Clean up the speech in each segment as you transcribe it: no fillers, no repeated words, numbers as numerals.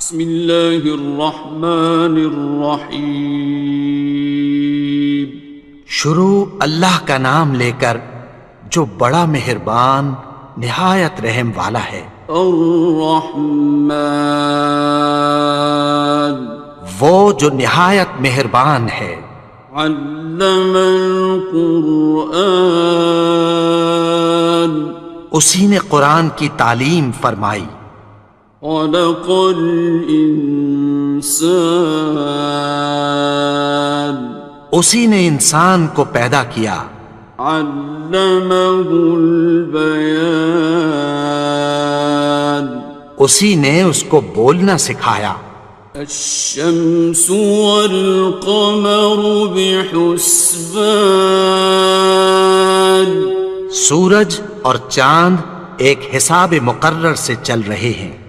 بسم اللہ الرحمن الرحیم۔ شروع اللہ کا نام لے کر جو بڑا مہربان نہایت رحم والا ہے۔ الرحمن، وہ جو نہایت مہربان ہے۔ علم القرآن، اسی نے قرآن کی تعلیم فرمائی۔ خلق الانسان، اسی نے انسان کو پیدا کیا۔ علمہ البیان، اسی نے اس کو بولنا سکھایا۔ الشمس والقمر بحسبان، سورج اور چاند ایک حساب مقرر سے چل رہے ہیں۔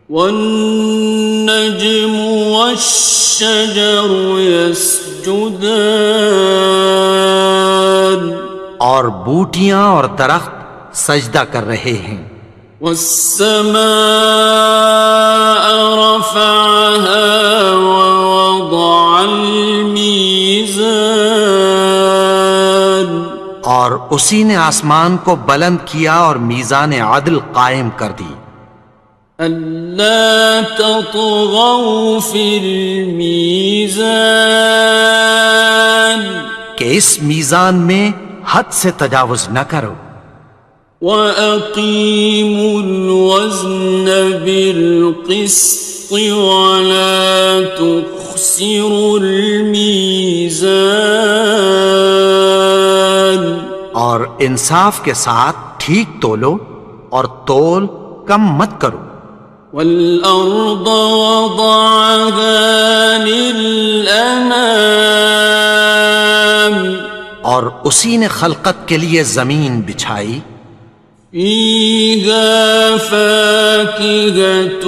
والنجم والشجر يسجدان، اور بوٹیاں اور درخت سجدہ کر رہے ہیں۔ والسماء رفعها ووضع الميزان، اور اسی نے آسمان کو بلند کیا اور میزان عدل قائم کر دی۔ ألا تطغوا في الميزان، کہ اس میزان میں حد سے تجاوز نہ کرو۔ وَأَقِيمُوا الْوَزْنَ بِالْقِسْطِ وَلَا تُخْسِرُوا الْمِيزَانَ، اور انصاف کے ساتھ ٹھیک تولو اور تول کم مت کرو۔ وَالْأَرْضَ وَضَعَهَا لِلْأَنَامِ، اور اسی نے خلقت کے لیے زمین بچھائی۔ فِيهَا فَاكِهَةٌ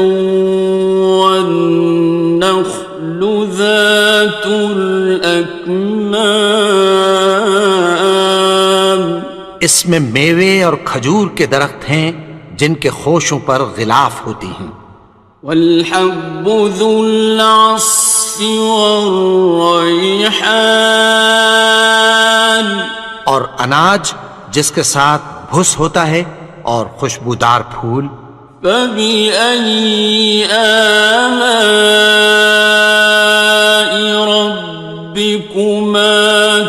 وَالنَّخْلُ ذَاتُ الْأَكْمَامِ، اس میں میوے اور کھجور کے درخت ہیں جن کے خوشوں پر غلاف ہوتی ہیں۔ وَالْحَبُّ ذُو الْعَصْفِ وَالرَّيْحَانِ، اور اناج جس کے ساتھ بھس ہوتا ہے اور خوشبودار پھول۔ فَبِأَيِّ آلَاءِ رَبِّكُمَا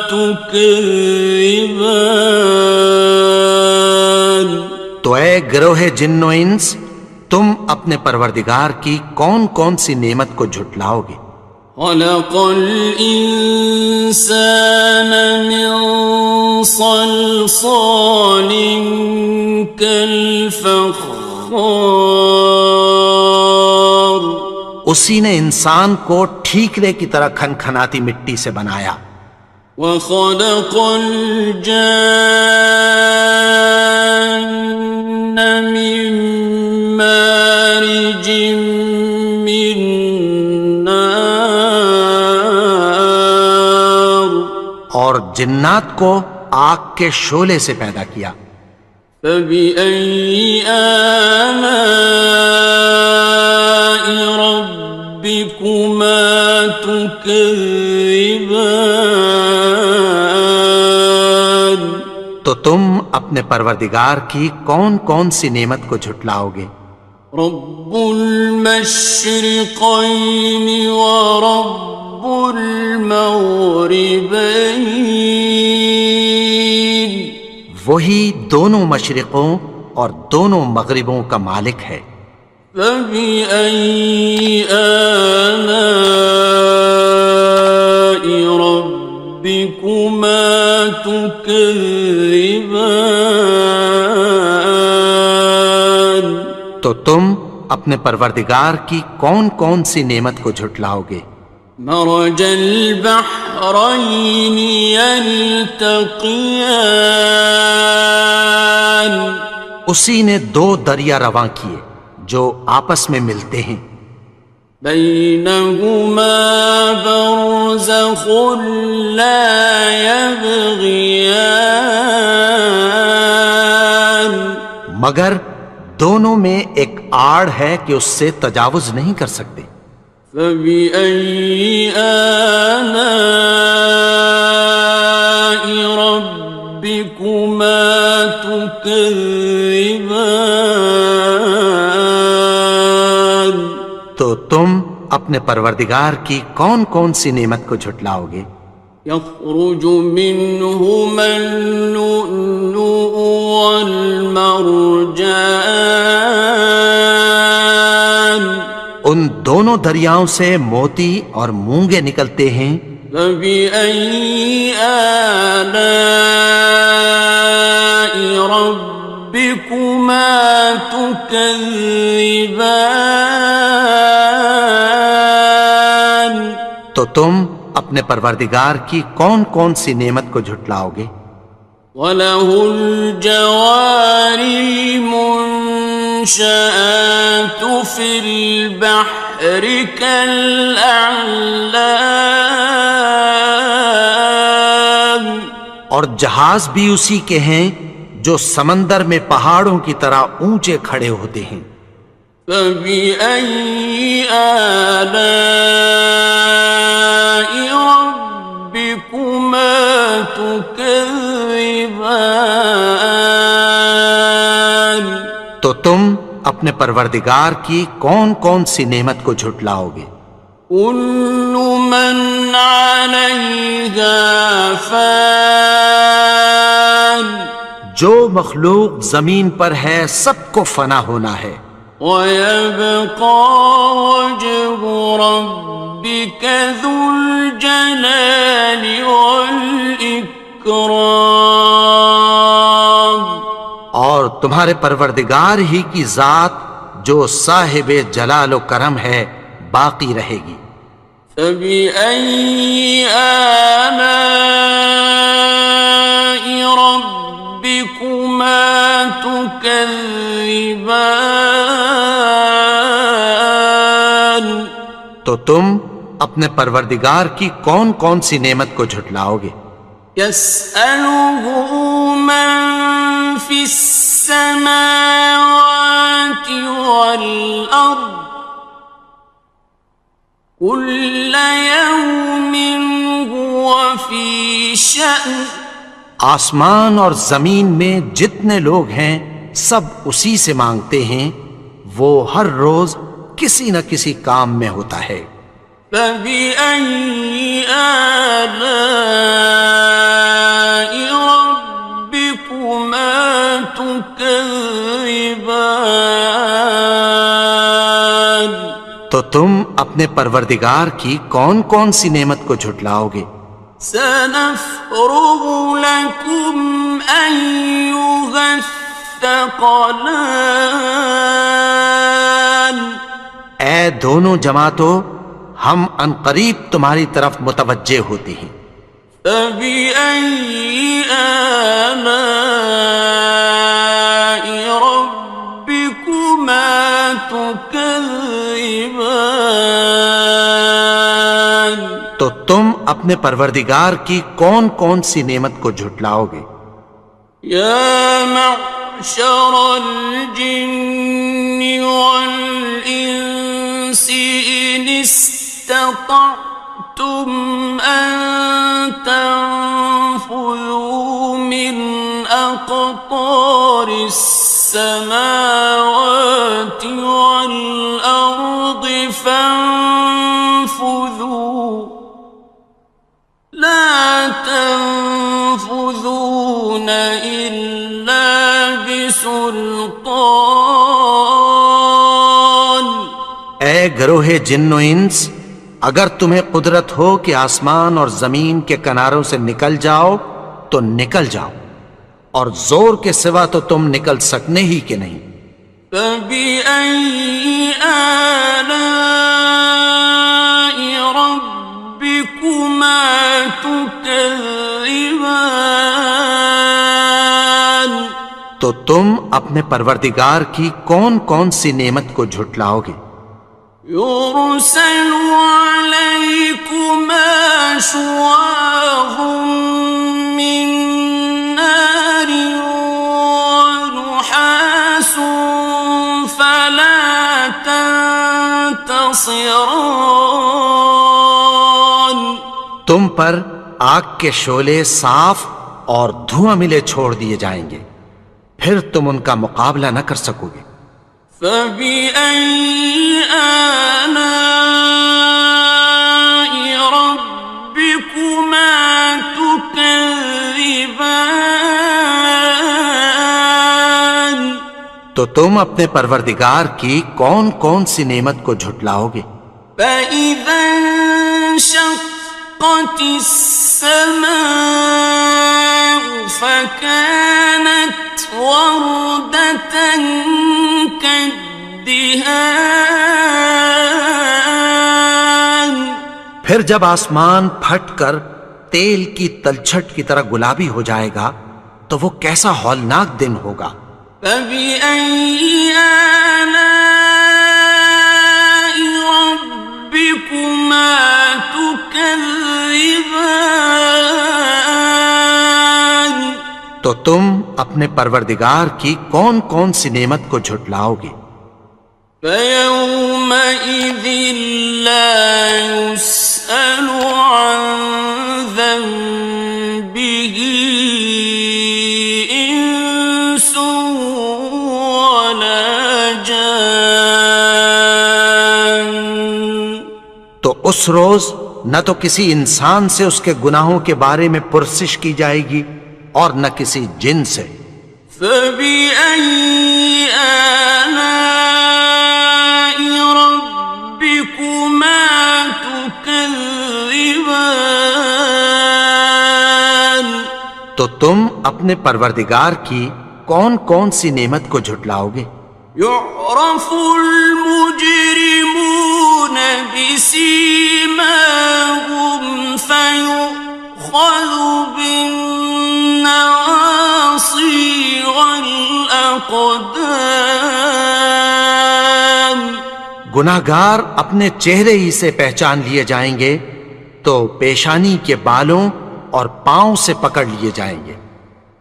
تُكَذِّبَانِ، تو اے گروہ جن و انس، تم اپنے پروردگار کی کون کون سی نعمت کو جھٹلاؤ گے؟ خَلَقَ الْإِنسَانَ مِنْ صَلْصَالٍ كَالْفَخَّارِ، اسی نے انسان کو ٹھیکرے کی طرح کھنکھناتی مٹی سے بنایا۔ وَخَلَقَ الْجَانَّ مِن مَّارِجٍ مِّن نَّارٍ، اور جنات کو آگ کے شعلے سے پیدا کیا۔ فَبِأَيِّ آلَاءِ رَبِّكُمَا تُكَذِّبَانِ، تو تم اپنے پروردگار کی کون کون سی نعمت کو جھٹلاؤ گے؟ رب المشرقین ورب المغربین، وہی دونوں مشرقوں اور دونوں مغربوں کا مالک ہے۔ فَبِأَيِّ آلَاءِ رَبِّكُمَا تُكَذِّبَانِ، تو تم اپنے پروردگار کی کون کون سی نعمت کو جھٹلاؤ گے؟ مرج البحرین یلتقیان، اسی نے دو دریا رواں کیے جو آپس میں ملتے ہیں۔ بینہما برزخ لا یبغیان، مگر دونوں میں ایک آڑ ہے کہ اس سے تجاوز نہیں کر سکتے۔ فبأي آلاء ربكما تكذبان؟ تو تم اپنے پروردگار کی کون کون سی نعمت کو جھٹلاؤ گے؟ يخرج منهما اللؤلؤ والمرجان ان دونوں دریاؤں سے موتی اور مونگے نکلتے ہیں۔ فبأي آلاء ربكما تكذبان؟ تو تم اپنے پروردگار کی کون کون سی نعمت کو جھٹلاؤ گے؟ وَلَهُ الْجَوَارِ الْمُنشَآتُ فِي الْبَحْرِ كَالْأَعْلَامِ، اور جہاز بھی اسی کے ہیں جو سمندر میں پہاڑوں کی طرح اونچے کھڑے ہوتے ہیں۔ فَبِأَيِّ آلَاءِ رَبِّكُمَا تُكَذِّبَانِ؟ تو تم اپنے پروردگار کی کون کون سی نعمت کو جھٹلاؤ گے؟ كُلُّ مَنْ عَلَيْهَا فَانٍ، جو مخلوق زمین پر ہے سب کو فنا ہونا ہے۔ وَيَبْقَى وَجْهُ رَبِّكَ ذُو الْجَلَالِ وَالْإِكْرَامِ، اور تمہارے پروردگار ہی کی ذات جو صاحب جلال و کرم ہے باقی رہے گی۔ فَبِأَيِّ آلَاءِ رَبِّكُمَا تُكَذِّبَانِ؟ تو تم اپنے پروردگار کی کون کون سی نعمت کو جھٹلاؤ گے؟ يَسْأَلُهُ مَن فِي السَّمَاوَاتِ وَالْأَرْضِ كُلَّ يَوْمٍ هُوَ فِي شَأْنٍ، آسمان اور زمین میں جتنے لوگ ہیں سب اسی سے مانگتے ہیں، وہ ہر روز کسی نہ کسی کام میں ہوتا ہے۔ فَبِأَيِّ آلَاءِ رَبِّكُمَا تُكَذِّبَانِ؟ تو تم اپنے پروردگار کی کون کون سی نعمت کو جھٹلاؤ گے؟ سَنَفْرُغُ لَكُمْ أَيُّهَ الثَّقَلَانِ؟ اے دونوں جماعتوں، ہم عنقریب تمہاری طرف متوجہ ہوتے ہیں۔ فَبِأَيِّ آلَاءِ رَبِّكُمَا تُكَذِّبَانِ؟ تو تم اپنے پروردگار کی کون کون سی نعمت کو جھٹلاؤ گے؟ يَا مَعْشَرَ الْجِنِّ وَالْإِنسِ إِنِ اسْتَطَعْتُمْ أَن تَنفُذُوا مِنْ أَقْطَارِ السَّمَاوَاتِ وَالْأَرْضِ فَانفُذُوا لَا تَنفُذُونَ إِلَّا بِسُلْطَانٍ۔ اے گروہ جن و انس، اگر تمہیں قدرت ہو کہ آسمان اور زمین کے کناروں سے نکل جاؤ تو نکل جاؤ، اور زور کے سوا تو تم نکل سکنے ہی کہ نہیں۔ فَبِأَيِّ آلَاءِ رَبِّكُمَا تُكَذِّبَانِ؟ تو تم اپنے پروردگار کی کون کون سی نعمت کو جھٹلاؤ گے؟ يُرْسَلُ عَلَيْكُمَا شُوَاظٌ مِّن نَّارٍ وَنُحَاسٌ خاصران. تم پر آگ کے شعلے صاف اور دھواں ملے چھوڑ دیے جائیں گے، پھر تم ان کا مقابلہ نہ کر سکو گے۔ فبأي آلاء ربكما تكذبان. تو تم اپنے پروردگار کی کون کون سی نعمت کو جھٹلاؤ گے؟ فإذا انشقت السماء فكانت وردة كالدهان. پھر جب آسمان پھٹ کر تیل کی تلچھٹ کی طرح گلابی ہو جائے گا تو وہ کیسا ہولناک دن ہوگا۔ فبأي آلاء ربكما تكذبان. تو تم اپنے پروردگار کی کون کون سی نعمت کو جھٹلاؤ گے؟ فيومئذ لا يسأل عن ذنبه إنس ولا جان. تو اس روز نہ تو کسی انسان سے اس کے گناہوں کے بارے میں پرسش کی جائے گی اور نہ کسی جن سے۔ فبأي آلاء ربكما تكذبان. تو تم اپنے پروردگار کی کون کون سی نعمت کو جھٹلاؤ گے؟ يعرف المجرمون بسيماهم فيؤخذ بالنواصي والأقدام. گناہگار اپنے چہرے ہی سے پہچان لیے جائیں گے تو پیشانی کے بالوں اور پاؤں سے پکڑ لیے جائیں گے۔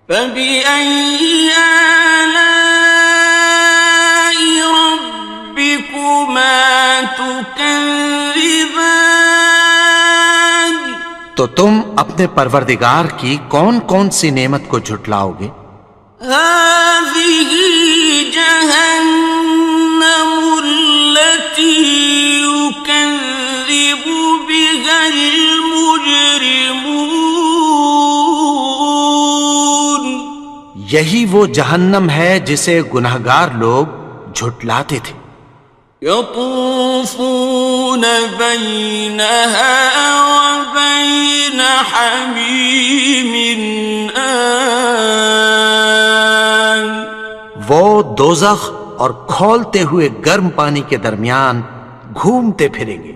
فبأي آلاء ربكما تكذبان. تو تم اپنے پروردگار کی کون کون سی نعمت کو جھٹلاؤ گے؟ هذه جهنم التي يكذب بها المجرمون. یہی وہ جہنم ہے جسے گناہگار لوگ جھٹلاتے تھے۔ يطوفون بينها وبين حميم آن. وہ دوزخ اور کھولتے ہوئے گرم پانی کے درمیان گھومتے پھریں گے۔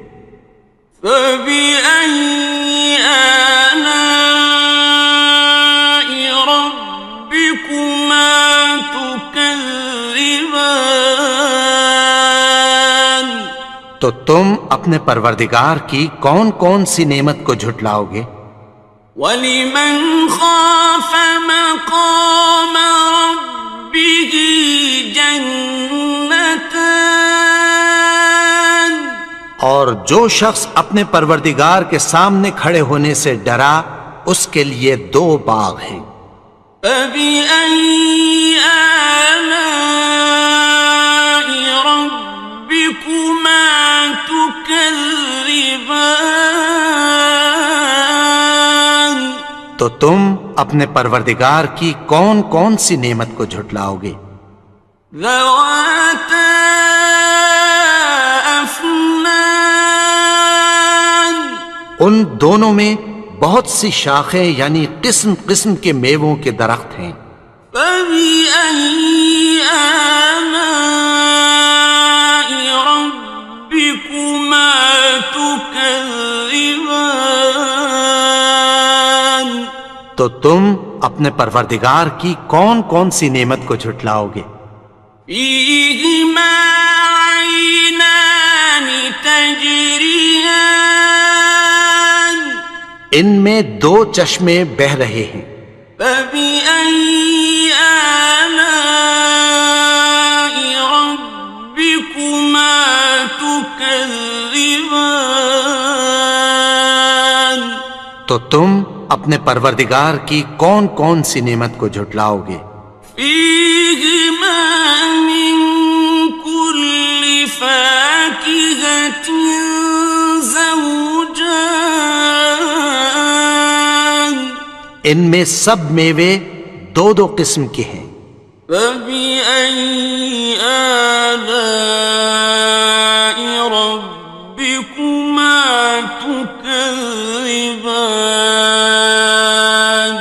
فبأي آلاء ربكما تكذبان. تو تم اپنے پروردگار کی کون کون سی نعمت کو جھٹلاؤ گے؟ وَلِمَنْ خَافَ مَقَامَ رَبِّهِ جَنَّتَانِ. اور جو شخص اپنے پروردگار کے سامنے کھڑے ہونے سے ڈرا اس کے لیے دو باغ ہیں۔ فَبِأَيِّ آلَاءِ رَبِّكُمَا تُكَذِّبَانِ. تو تم اپنے پروردگار کی کون کون سی نعمت کو جھٹلاؤ گے؟ ذَوَاتَا أَفْنَانٍ. ان دونوں میں بہت سی شاخیں یعنی قسم قسم کے میووں کے درخت ہیں۔ فَبِأَيِّ آلَاءِ رَبِّكُمَا تُكَذِّبَانِ. تو تم اپنے پروردگار کی کون کون سی نعمت کو جھٹلاؤ گے؟ فِيهِمَا عَيْنَانِ تَجْرِيَانِ. ان میں دو چشمے بہہ رہے ہیں۔ فَبِأَيِّ آلَاءِ رَبِّكُمَا تُكَذِّبَانِ. تكذبان تو تم اپنے پروردگار کی کون کون سی نعمت کو جھٹلاؤ گے؟ فيهما من كل فاكهة زوجان ان میں سب میوے دو دو قسم کے ہیں۔ فبأي آلاء ربكما تكذبان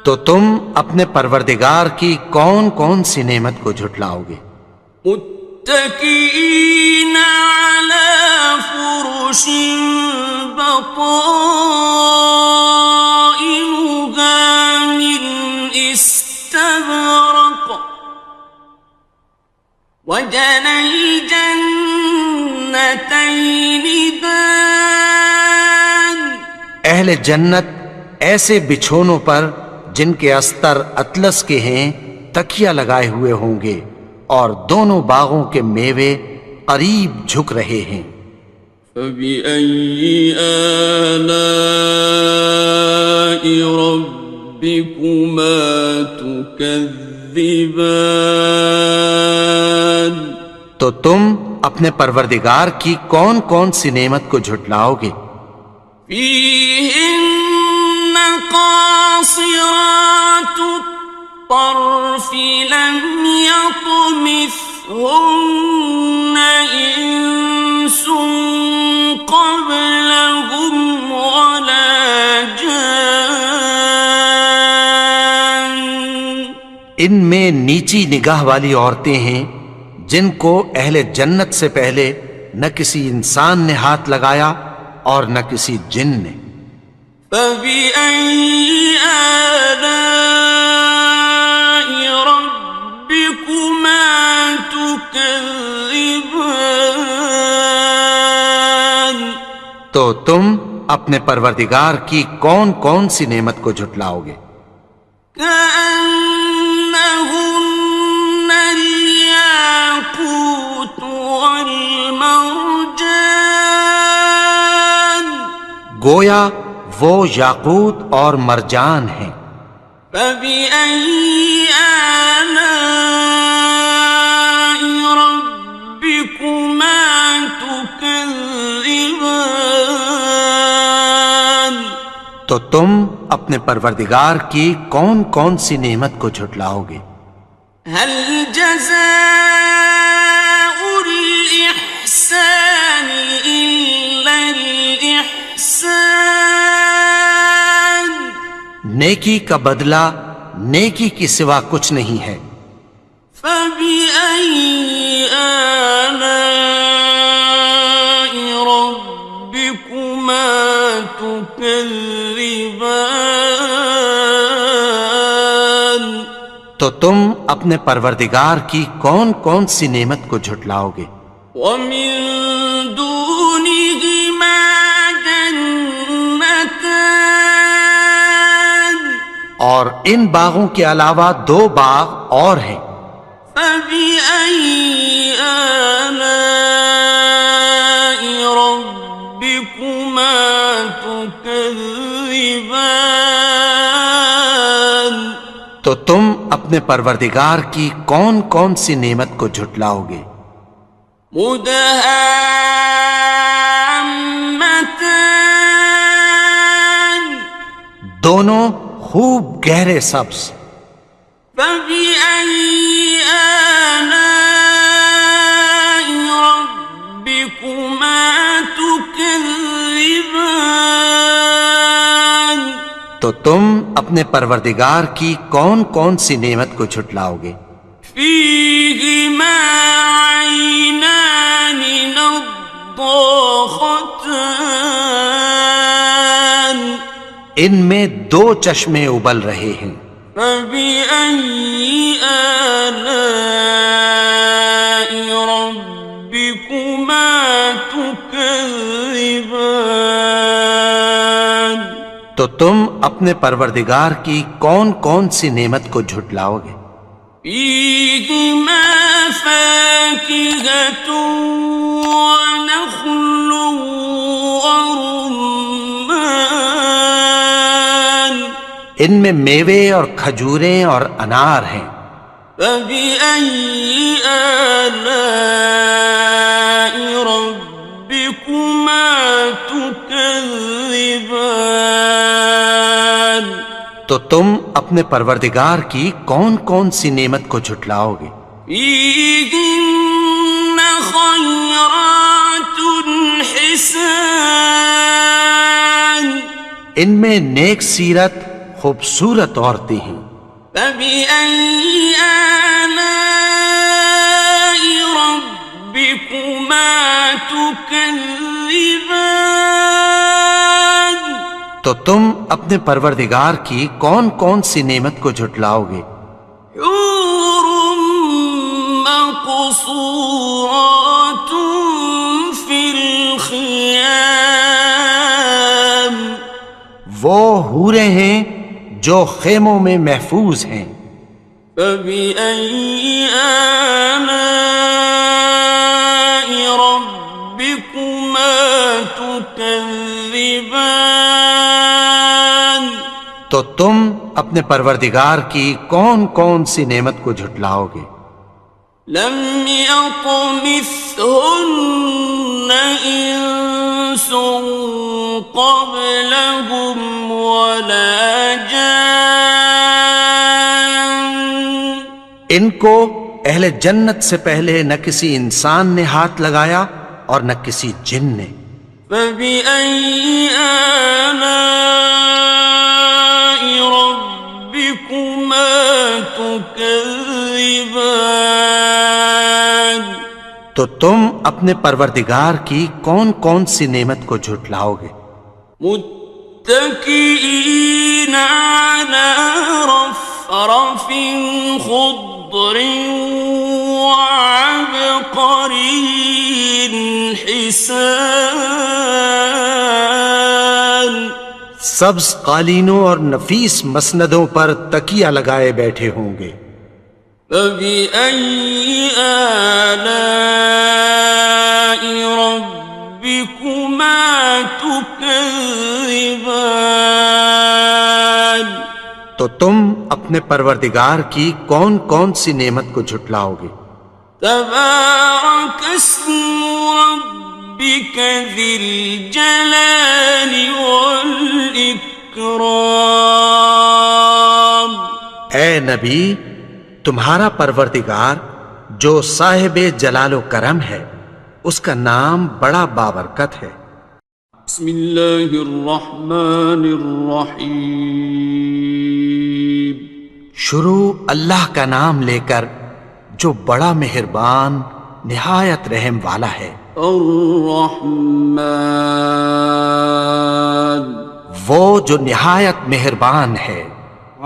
تو تم اپنے پروردگار کی کون کون سی نعمت کو جھٹلاؤ گے؟ متكئين على فرش بطائنها من استبرق وجنى الجنتين دان اہل جنت ایسے بچھونوں پر جن کے استر اطلس کے ہیں تکیہ لگائے ہوئے ہوں گے، اور دونوں باغوں کے میوے قریب جھک رہے ہیں۔ فبأي آلاء ربكما تكذبان تو تم اپنے پروردگار کی کون کون سی نعمت کو جھٹلاؤ گے؟ فيهن قاصرات الطرف لم يطمثهن إنس قبلهم ولا جان ان میں نیچی نگاہ والی عورتیں ہیں جن کو اہل جنت سے پہلے نہ کسی انسان نے ہاتھ لگایا اور نہ کسی جن نے۔ فبأي آلاء ربكما تكذبان تو تم اپنے پروردگار کی کون کون سی نعمت کو جھٹلاؤ گے؟ كأنهن الياقوت والمرجان گویا وہ یاقوت اور مرجان ہیں۔ فبأي آلاء ربكما تكذبان تو تم اپنے پروردگار کی کون کون سی نعمت کو جھٹلاؤ گے؟ هل جزاء الإحسان إلا الإحسان نیکی کا بدلہ نیکی کی سوا کچھ نہیں ہے۔ فبأي آلاء ربكما تكذبان تو تم اپنے پروردگار کی کون کون سی نعمت کو جھٹلاؤ گے؟ ومن دونهما جنتان اور ان باغوں کے علاوہ دو باغ اور ہیں۔ فبأي آلاء ربكما تكذبان تو تم اپنے پروردگار کی کون کون سی نعمت کو جھٹلاؤ گے؟ مدهامتان دونوں خوب گہرے سبز۔ فبأي آلاء ربكما تكذبان تو تم اپنے پروردگار کی کون کون سی نعمت کو جھٹلاؤ گے؟ فيهما عينان نضاختان ان میں دو چشمے ابل رہے ہیں۔ فبأي آلاء ربكما تكذبان تو تم اپنے پروردگار کی کون کون سی نعمت کو جھٹلاؤ گے؟ فيهما فاكهة ونخل ورمان ان میں میوے اور کھجوریں اور انار ہیں. فبأي آلاء ربكما تكذبان تو تم اپنے پروردگار کی کون کون سی نعمت کو جھٹلاؤ گے؟ فيهن خيرات حسان ان میں نیک سیرت خوبصورت عورتیں ہیں. فبأي آلاء ربكما تكذبان تو تم اپنے پروردگار کی کون کون سی نعمت کو جھٹلاؤ گے؟ حور مقصورات في الخيام وہ حوریں ہیں جو خیموں میں محفوظ ہیں. فبأي آلاء ربكما تكذبان تو تم اپنے پروردگار کی کون کون سی نعمت کو جھٹلاؤ گے؟ لم يطمثهن إنس قبلهم ولا جان ان کو اہل جنت سے پہلے نہ کسی انسان نے ہاتھ لگایا اور نہ کسی جن نے. فبأي آلاء ربكما تكذبان تو تم اپنے پروردگار کی کون کون سی نعمت کو جھٹلاؤ گے؟ متكئين على رفرف خضر وعبقري حسان سبز قالینوں اور نفیس مسندوں پر تکیہ لگائے بیٹھے ہوں گے. فبأي آلاء ربكما تكذبان تو تم اپنے پروردگار کی کون کون سی نعمت کو جھٹلاؤ گے؟ تبارك اسم ربك ذي الجلال والإكرام اے نبی، تمہارا پروردگار جو صاحب جلال و کرم ہے، اس کا نام بڑا بابرکت ہے. بسم اللہ الرحمن الرحیم شروع اللہ کا نام لے کر جو بڑا مہربان نہایت رحم والا ہے. الرحمن وہ جو نہایت مہربان ہے.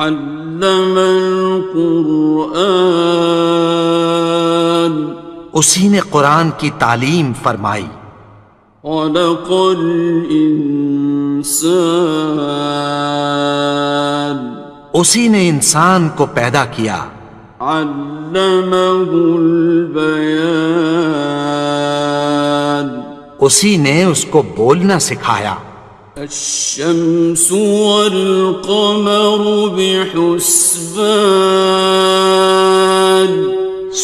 علم القرآن اسی نے قرآن کی تعلیم فرمائی. خلق الانسان اسی نے انسان کو پیدا کیا. علمہ البیان اسی نے اس کو بولنا سکھایا. الشمس والقمر بحسبان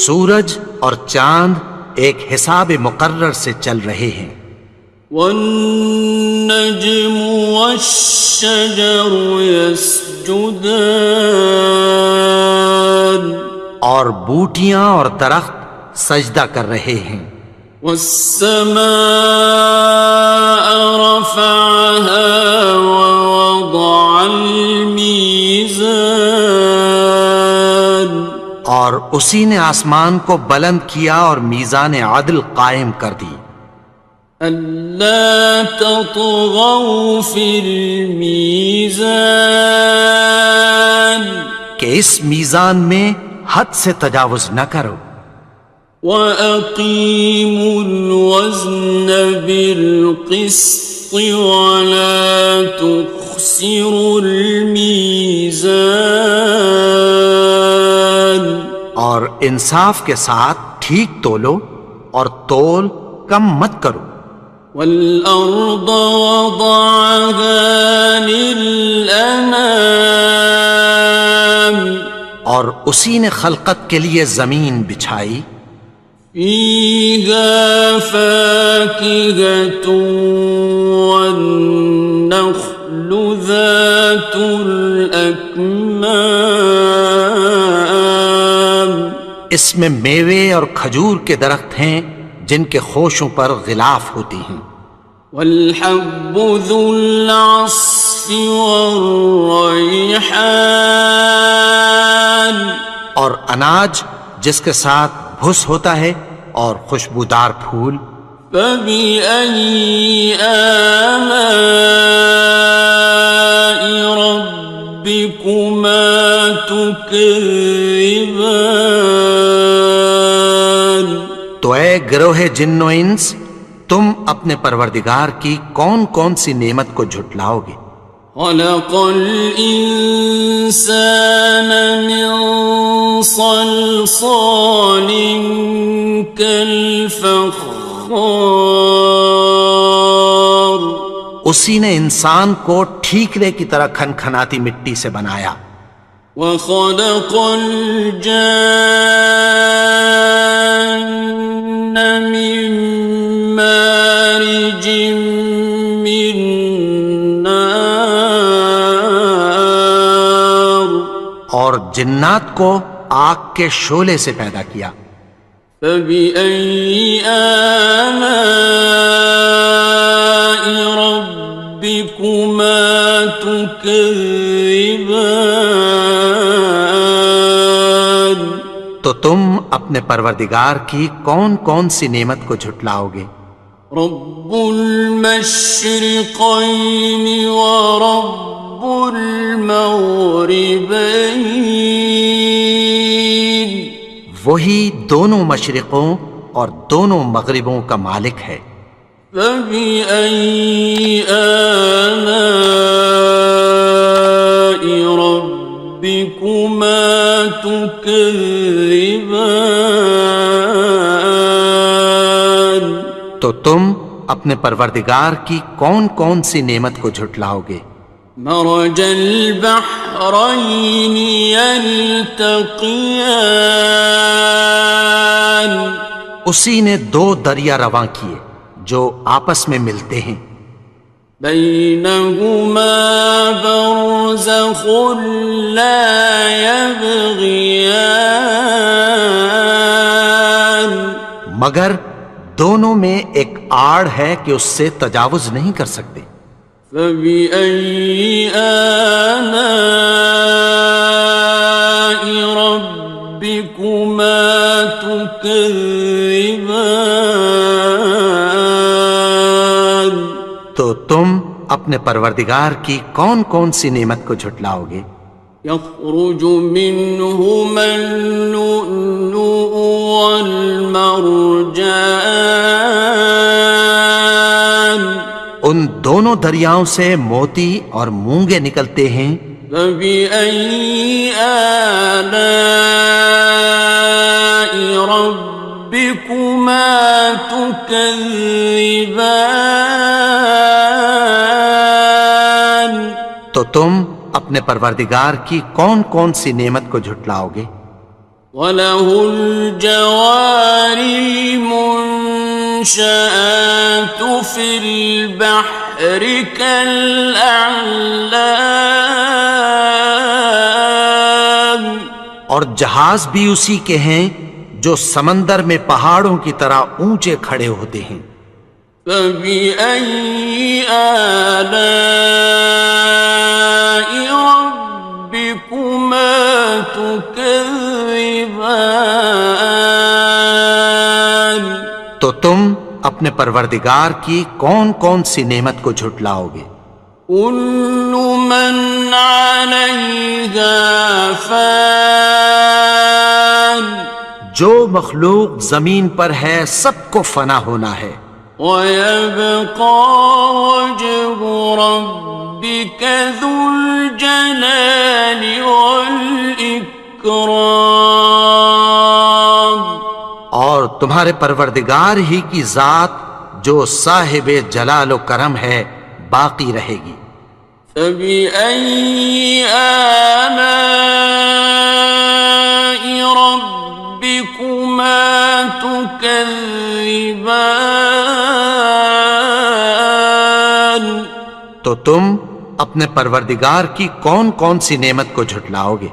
سورج اور چاند ایک حساب مقرر سے چل رہے ہیں. والنجم والشجر يسجدان اور بوٹیاں اور درخت سجدہ کر رہے ہیں. والسماء رفعها ووضع الميزان اور اسی نے آسمان کو بلند کیا اور میزان عدل قائم کر دی. ألا تطغوا في الميزان کہ اس میزان میں حد سے تجاوز نہ کرو. وَأَقِيمُوا الْوَزْنَ بِالْقِسْطِ وَلَا تُخْسِرُوا الْمِيزَانَ اور انصاف کے ساتھ ٹھیک تولو اور تول کم مت کرو. والأرض وضعها للأنام اور اسی نے خلقت کے لیے زمین بچھائی. فيها فاكهة والنخل ذات الأكمام اس میں میوے اور کھجور کے درخت ہیں جن کے خوشوں پر غلاف ہوتی ہیں. والحب ذو العصف والریحان اور اناج جس کے ساتھ بھس ہوتا ہے اور خوشبودار پھول. فبأي آلاء ربكما تكذبان تو اے گروہ جن و انس، تم اپنے پروردگار کی کون کون سی نعمت کو جھٹلاؤ گے؟ خلق الإنسان من صلصال كالفخار اسی نے انسان کو ٹھیکرے کی طرح کھنکھناتی مٹی سے بنایا. وخلق الجان من مارج من نار اور جنات کو آگ کے شعلے سے پیدا کیا. فبأي آلاء ربكما تكذبان تو تم اپنے پروردگار کی کون کون سی نعمت کو جھٹلاؤ گے؟ رب المشرقين ورب المغربين وہی دونوں مشرقوں اور دونوں مغربوں کا مالک ہے. فبأي آلاء ربكما تكذبان تو تم اپنے پروردگار کی کون کون سی نعمت کو جھٹلاؤ گے؟ مرج البحرين يلتقيان اسی نے دو دریا رواں کیے جو آپس میں ملتے ہیں. بينهما برزخ لا يبغيان مگر دونوں میں ایک آڑ ہے کہ اس سے تجاوز نہیں کر سکتے. فبأي آلاء ربكما تكذبان تو تم اپنے پروردگار کی کون کون سی نعمت کو جھٹلاؤ گے؟ يخرج منهما اللؤلؤ والمرجان ان دونوں دریاؤں سے موتی اور مونگے نکلتے ہیں. فبأي آلاء ربكما تكذبان تو تم اپنے پروردگار کی کون کون سی نعمت کو جھٹلاؤ گے؟ وَلَهُ الْجَوَارِ الْمُنشَآتُ فِي الْبَحْرِ كَالْأَعْلَامِ اور جہاز بھی اسی کے ہیں جو سمندر میں پہاڑوں کی طرح اونچے کھڑے ہوتے ہیں. فَبِأَيِّ آلَاءِ رَبِّكُمَا تُكَذِّبَانِ تو تم اپنے پروردگار کی کون کون سی نعمت کو جھٹلاؤ گے؟ كُلُّ مَنْ عَلَيْهَا فَانٍ جو مخلوق زمین پر ہے سب کو فنا ہونا ہے. وَيَبْقَى وَجْهُ رَبِّكَ ذُو الْجَلَالِ وَالْإِكْرَامِ اور تمہارے پروردگار ہی کی ذات جو صاحب جلال و کرم ہے باقی رہے گی۔ فبأي آلاء ربكما تكذبان؟ تو تم اپنے پروردگار کی کون کون سی نعمت کو جھٹلاؤ گے؟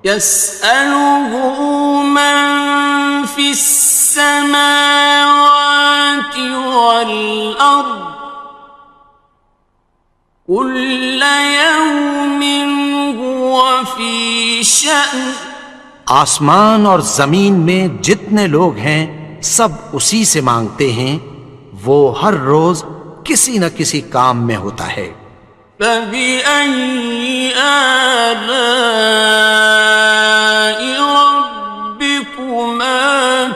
يسأله من في السماوات والأرض كل يوم هو في شأن۔ آسمان اور زمین میں جتنے لوگ ہیں سب اسی سے مانگتے ہیں، وہ ہر روز کسی نہ کسی کام میں ہوتا ہے۔ فبأي آلاء ربكما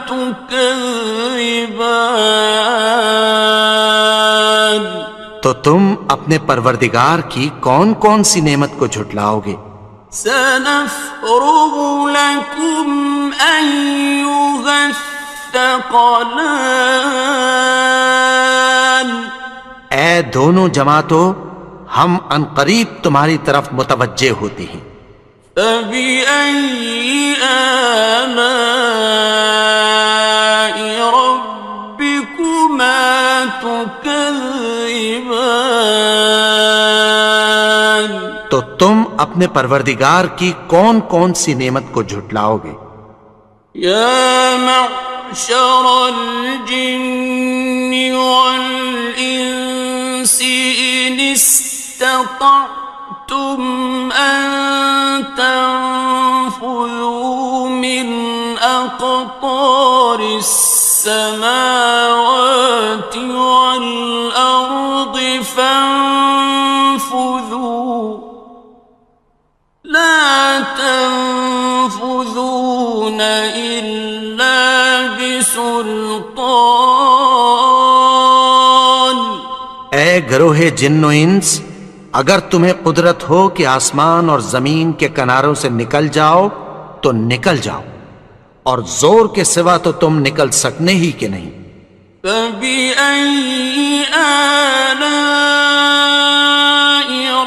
تكذبان؟ تو تم اپنے پروردگار کی کون کون سی نعمت کو جھٹلاؤ گے؟ سنفرغ لكم أيها الثقلان۔ اے دونوں جماعتوں، ہم عنقریب تمہاری طرف متوجہ ہوتے ہیں۔ فبأي آلاء ربكما تكذبان؟ تو تم اپنے پروردگار کی کون کون سی نعمت کو جھٹلاؤ گے؟ يا معشر الجن والإنس إن استطعتم أن تنفذوا من أقطار السماوات والأرض فانفذوا لا تنفذون إلا بسلطان۔ اے گروہ جن و انس، اگر تمہیں قدرت ہو کہ آسمان اور زمین کے کناروں سے نکل جاؤ تو نکل جاؤ، اور زور کے سوا تو تم نکل سکنے ہی کہ نہیں۔ فبأي آلاء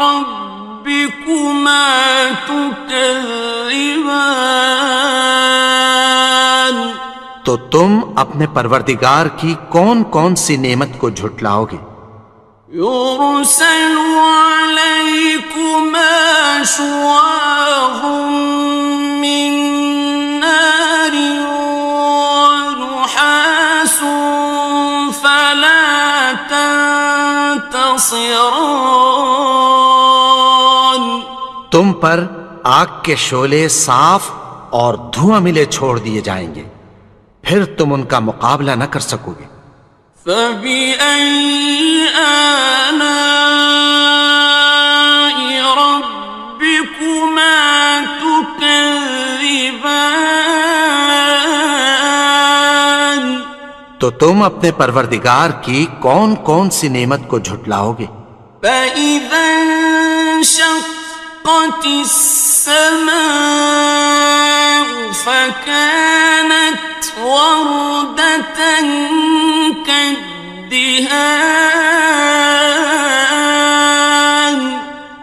ربكما تكذبان؟ تو تم اپنے پروردگار کی کون کون سی نعمت کو جھٹلاؤ گے؟ يرسل عليكما شواظ من نار ونحاس فلا تنتصران۔ تم پر آگ کے شعلے صاف اور دھواں ملے چھوڑ دیے جائیں گے، پھر تم ان کا مقابلہ نہ کر سکو گے۔ فبأي آلاء ربكما تكذبان؟ تو تم اپنے پروردگار کی کون کون سی نعمت کو جھٹلاؤ گے؟ فإذا انشقت السماء فكانت وردة كالدهان۔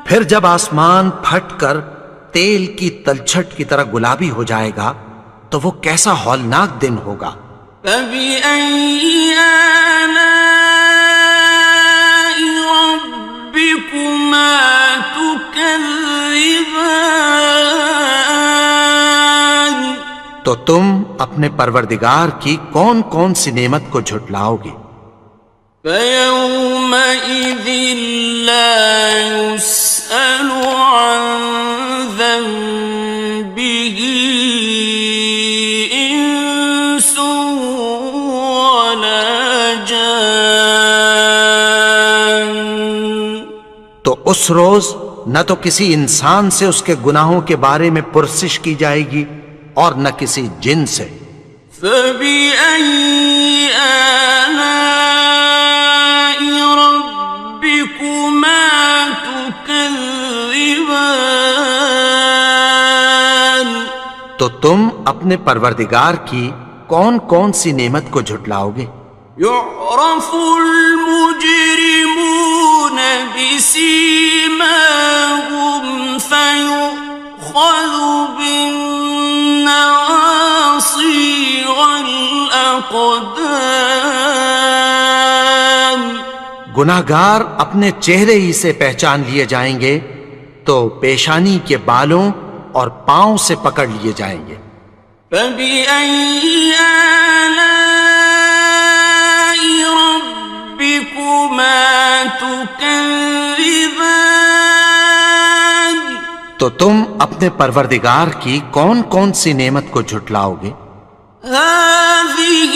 پھر جب آسمان پھٹ کر تیل کی تلچھٹ کی طرح گلابی ہو جائے گا تو وہ کیسا ہولناک دن ہوگا۔ فبأي آلاء ربكما تكذبان؟ تو تم اپنے پروردگار کی کون کون سی نعمت کو جھٹلاؤ گے؟ فيومئذ لا يسأل عن ذنبه إنس ولا جان۔ تو اس روز نہ تو کسی انسان سے اس کے گناہوں کے بارے میں پرسش کی جائے گی اور نہ کسی جن سے۔ فبأي آلاء ربكما تكذبان؟ تو تم اپنے پروردگار کی کون کون سی نعمت کو جھٹلاؤ گے؟ يعرف المجرمون بسيماهم فيؤخذ بالنواصي والأقدام. گناہگار اپنے چہرے ہی سے پہچان لیے جائیں گے تو پیشانی کے بالوں اور پاؤں سے پکڑ لیے جائیں گے. فبأي آلاء ربكما تكذبان. تو تم اپنے پروردگار کی کون کون سی نعمت کو جھٹلاؤ گے؟ هذه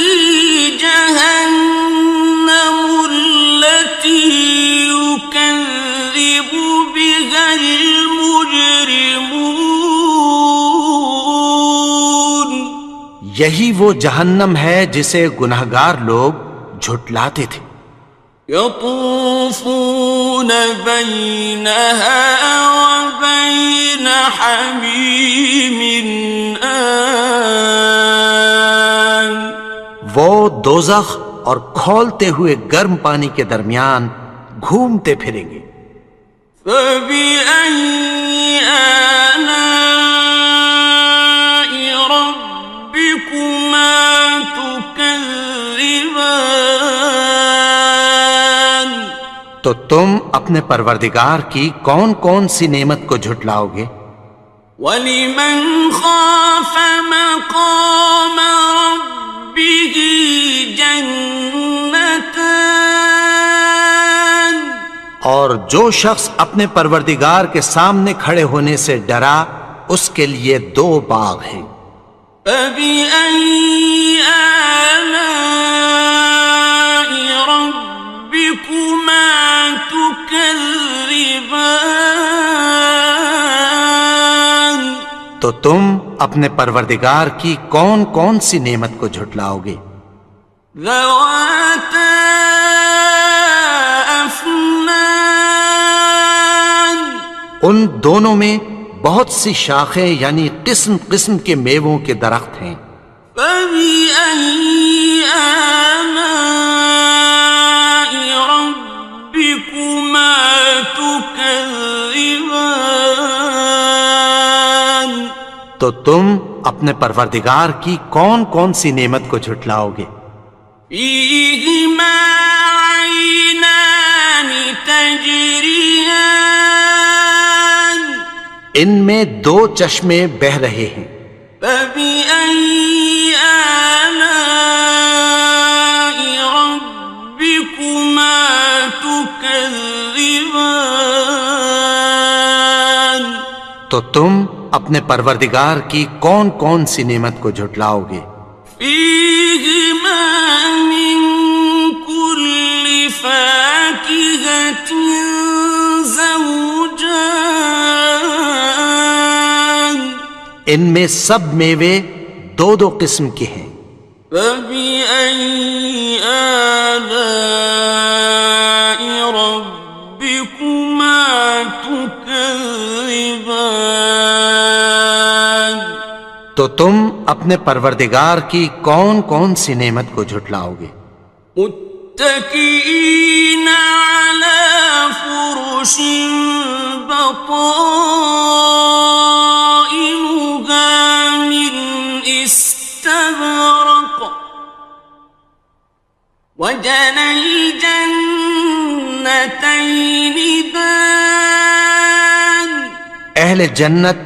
جهنم التي يكذب بها المجرمون. یہی وہ جہنم ہے جسے گناہگار لوگ جھٹلاتے تھے. يطوفون بينها وبين حميم آن. وہ دوزخ اور کھولتے ہوئے گرم پانی کے درمیان گھومتے پھریں گے. فبأي آلاء ربكما تكذبان. تو تم اپنے پروردگار کی کون کون سی نعمت کو جھٹلاؤ گے؟ وَلِمَنْ خَافَ مَقَامَ رَبِّهِ جَنَّتَانِ. اور جو شخص اپنے پروردگار کے سامنے کھڑے ہونے سے ڈرا اس کے لیے 2 باغ ہیں. فَبِأَيِّ آلَاءِ رَبِّكُمَا تُكَذِّبَانِ. تو تم اپنے پروردگار کی کون کون سی نعمت کو جھٹلاؤ گے؟ ذَوَاتَا أَفْنَانٍ. ان دونوں میں بہت سی شاخیں یعنی قسم قسم کے میووں کے درخت ہیں. فَبِأَيِّ آلَاءِ رَبِّكُمَا تُكَذِّبَانِ. تو تم اپنے پروردگار کی کون کون سی نعمت کو جھٹلاؤ گے؟ فِيهِمَا عَيْنَانِ تَجْرِيَانِ. ان میں 2 چشمے بہہ رہے ہیں. فَبِأَيِّ آلَاءِ رَبِّكُمَا تُكَذِّبَانِ. تو تم اپنے پروردگار کی کون کون سی نعمت کو جھٹلاؤ گے؟ فِيهِمَا مِن كُلِّ فَاكِهَةٍ زَوْجَانِ. ان میں سب میوے 2 قسم کے ہیں. فَبِأَيِّ آلَاءِ رَبِّكُمَا تُكَذِّبَانِ. تو تم اپنے پروردگار کی کون کون سی نعمت کو جھٹلاؤ گے؟ متكئين على فرش بطائنها من استبرق وجنى الجنتين دان. اہل جنت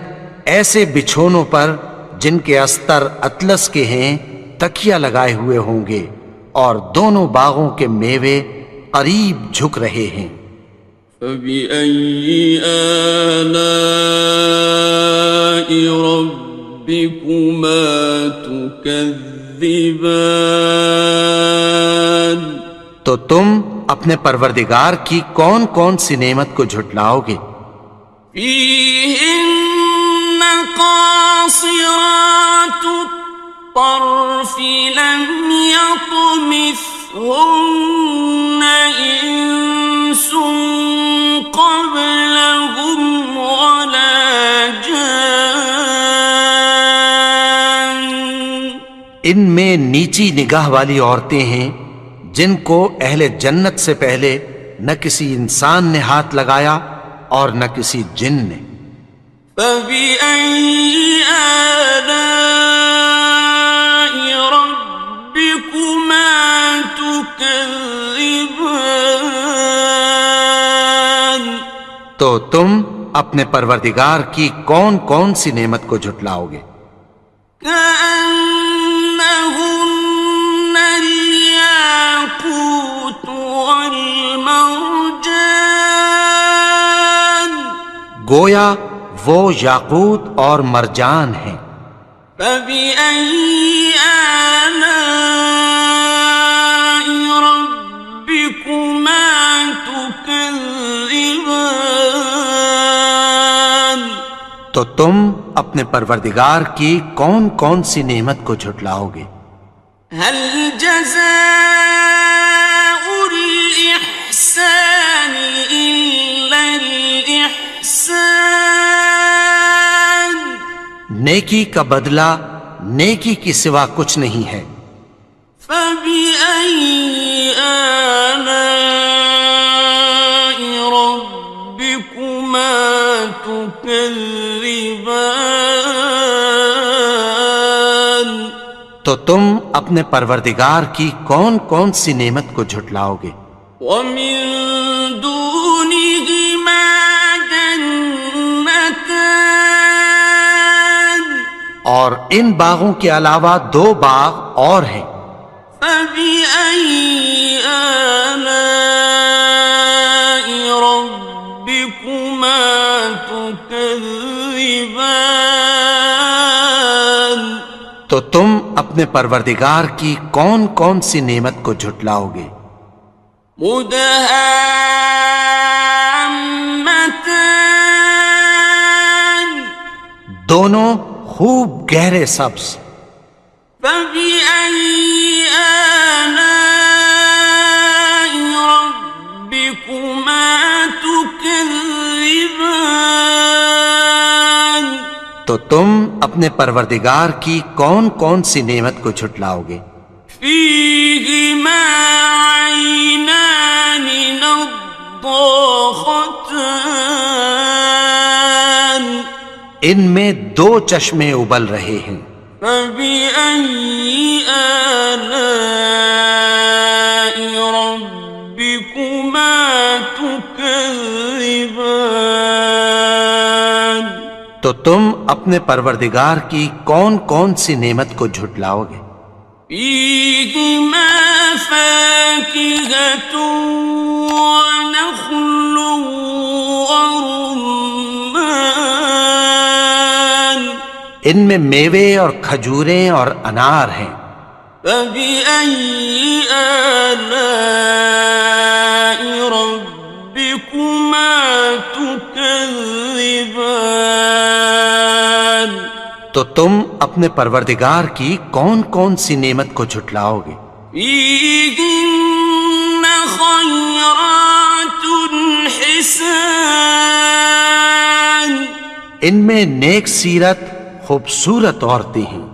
ایسے بچھونوں پر جن کے استر اطلس کے ہیں تکیہ لگائے ہوئے ہوں گے اور دونوں باغوں کے میوے قریب جھک رہے ہیں. فَبِأَيِّ آلَاءِ رَبِّكُمَا تُكَذِّبَانِ. تو تم اپنے پروردگار کی کون کون سی نعمت کو جھٹلاؤ گے؟ فِيهِنَّ قَاصِرَاتُ الطَّرْفِ لَمْ يَطْمِثْهُنَّ إِنسٌ قَبْلَهُمْ وَلَا جَانٌّ. ان میں نیچی نگاہ والی عورتیں ہیں جن کو اہل جنت سے پہلے نہ کسی انسان نے ہاتھ لگایا اور نہ کسی جن نے۔ فَبِأَيِّ آلَاءِ رَبِّكُمَا تُكَذِّبَانِ، تو تم اپنے پروردگار کی کون کون سی نعمت کو جھٹلاؤ گے؟ كأنهن الياقوت والمرجان، گویا وہ یاقوت اور مرجان ہیں۔ فبأي آلاء ربكما تكذبان، تو تم اپنے پروردگار کی کون کون سی نعمت کو جھٹلاؤ گے؟ هل جزاء الإحسان إلا الإحسان، نیکی کا بدلہ نیکی کی سوا کچھ نہیں ہے۔ فبأي آلاء ربكما تكذبان، تو تم اپنے پروردگار کی کون کون سی نعمت کو جھٹلاؤ گے؟ ومن دونهما جنتان، اور ان باغوں کے علاوہ دو باغ اور ہیں۔ فبأي آلاء ربكما تكذبان، تو تم اپنے پروردگار کی کون کون سی نعمت کو جھٹلاؤ گے؟ مدهامتان، دونوں خوب گہرے سبز۔ فبأي آلاء ربكما تكذبان، تو تم اپنے پروردگار کی کون کون سی نعمت کو جھٹلاؤ گے؟ فيهما عينان نضاختان، ان میں دو چشمے ابل رہے ہیں۔ فبأي آلاء ربكما تكذبان، تو تم اپنے پروردگار کی کون کون سی نعمت کو جھٹلاؤ گے؟ فيهما فاكهة ونخل ورمان، ان میں میوے اور کھجوریں اور انار ہیں۔ فبأي آلاء ربكما تكذبان، تو تم اپنے پروردگار کی کون کون سی نعمت کو جھٹلاؤ گے؟ فيهن خيرات حسان، ان میں نیک سیرت خوبصورت عورتیں ہیں۔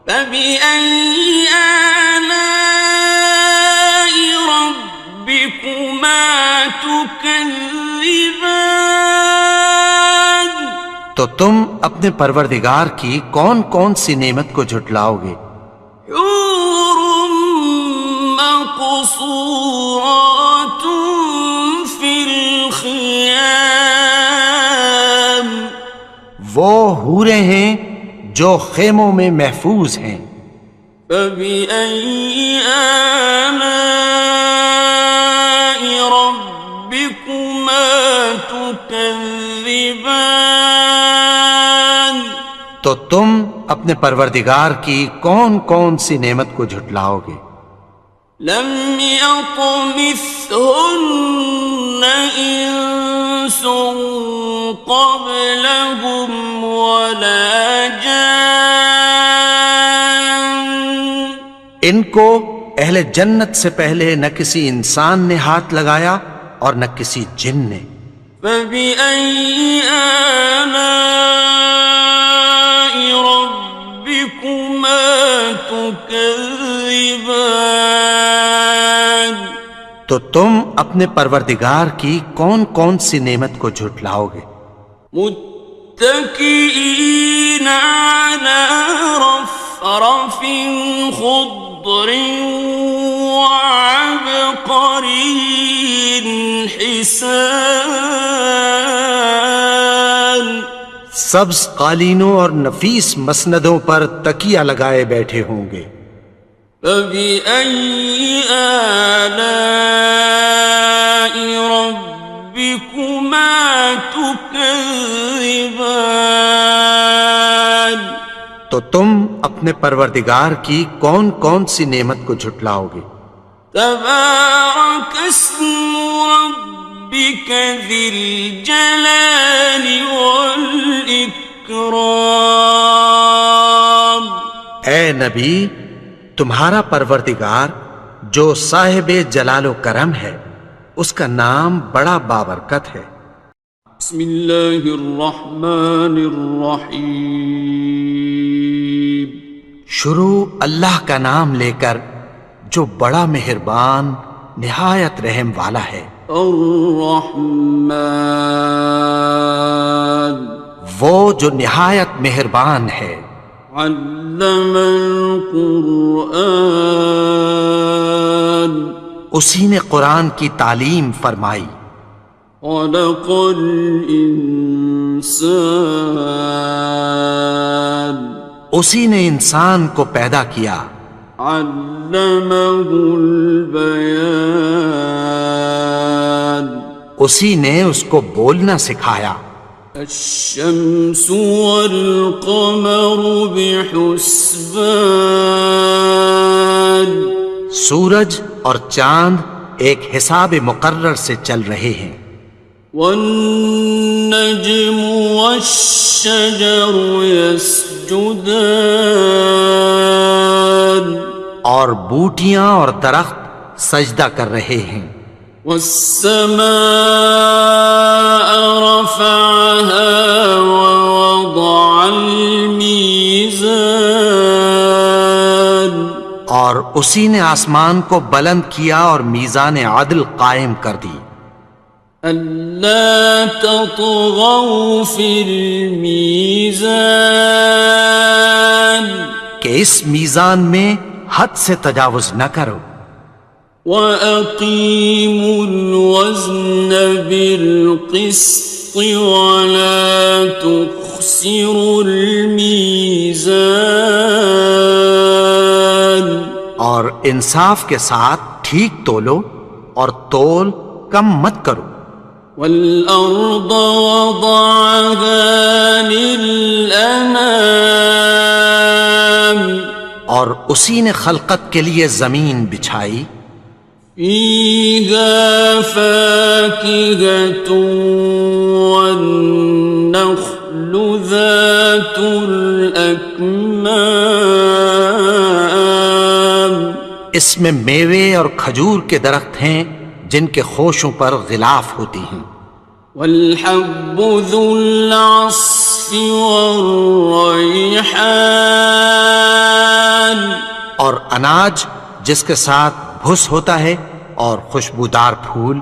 فبأي آلاء ربكما تكذبان، تو تم اپنے پروردگار کی کون کون سی نعمت کو جھٹلاؤ گے؟ حور مقصورات في الخيام، وہ حوریں ہیں جو خیموں میں محفوظ ہیں۔ فبأي آلاء ربكما تكذبان، تو تم اپنے پروردگار کی کون کون سی نعمت کو جھٹلاؤ گے؟ لم يطمثهن إنس قبلهم ولا جان، ان کو اہل جنت سے پہلے نہ کسی انسان نے ہاتھ لگایا اور نہ کسی جن نے۔ فبأي آلاء ربكما تكذبان، تكذبان تو تم اپنے پروردگار کی کون کون سی نعمت کو جھٹلاؤ گے؟ متكئين على رفرف خضر وعبقري حسان سبز قالینوں اور نفیس مسندوں پر تکیہ لگائے بیٹھے ہوں گے۔ فبأي آلاء ربكما تكذبان تو تم اپنے پروردگار کی کون کون سی نعمت کو جھٹلاؤ گے؟ تبارك اسم ربك ذي الجلال والإكرام اے نبی، تمہارا پروردگار جو صاحب جلال و کرم ہے، اس کا نام بڑا بابرکت ہے۔ بسم اللہ الرحمن الرحیم شروع اللہ کا نام لے کر جو بڑا مہربان نہایت رحم والا ہے۔ الرحمن وہ جو نہایت مہربان ہے۔ علم القرآن اسی نے قرآن کی تعلیم فرمائی۔ خلق الانسان اسی نے انسان کو پیدا کیا۔ علمہ البیان اسی نے اس کو بولنا سکھایا۔ الشمس والقمر بحسبان سورج اور چاند ایک حساب مقرر سے چل رہے ہیں۔ والنجم والشجر يسجدان اور بوٹیاں اور درخت سجدہ کر رہے ہیں۔ والسماء رفعها ووضع الميزان اور اسی نے آسمان کو بلند کیا اور میزان عدل قائم کر دی۔ ألا تطغوا في الميزان کہ اس میزان میں حد سے تجاوز نہ کرو۔ وَأَقِيمُوا الْوَزْنَ بِالْقِسْطِ وَلَا تُخْسِرُوا الْمِيزَانَ اور انصاف کے ساتھ ٹھیک تولو اور تول کم مت کرو۔ وَالْأَرْضَ وَضَعَهَا لِلْأَنَامِ اور اسی نے خلقت کے لیے زمین بچھائی۔ فِيهَا فَاكِهَةٌ وَالنَّخْلُ ذَاتُ الْأَكْمَامِ اس میں میوے اور کھجور کے درخت ہیں جن کے خوشوں پر غلاف ہوتی ہیں۔ وَالْحَبُّ ذُو الْعَصْفِ وَالرَّيْحَانِ اور اناج جس کے ساتھ بھس ہوتا ہے اور خوشبودار پھول۔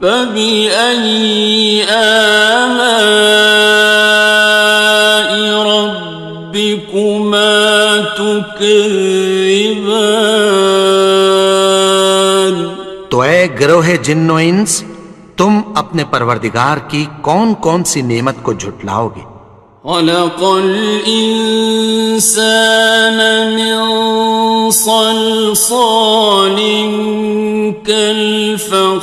فَبِأَيِّ آلَاءِ رَبِّكُمَا تُكَذِّبَانِ تو اے گروہ جن و انس، تم اپنے پروردگار کی کون کون سی نعمت کو جھٹلاؤ گے؟ خلق الإنسان من صلصال كالفخار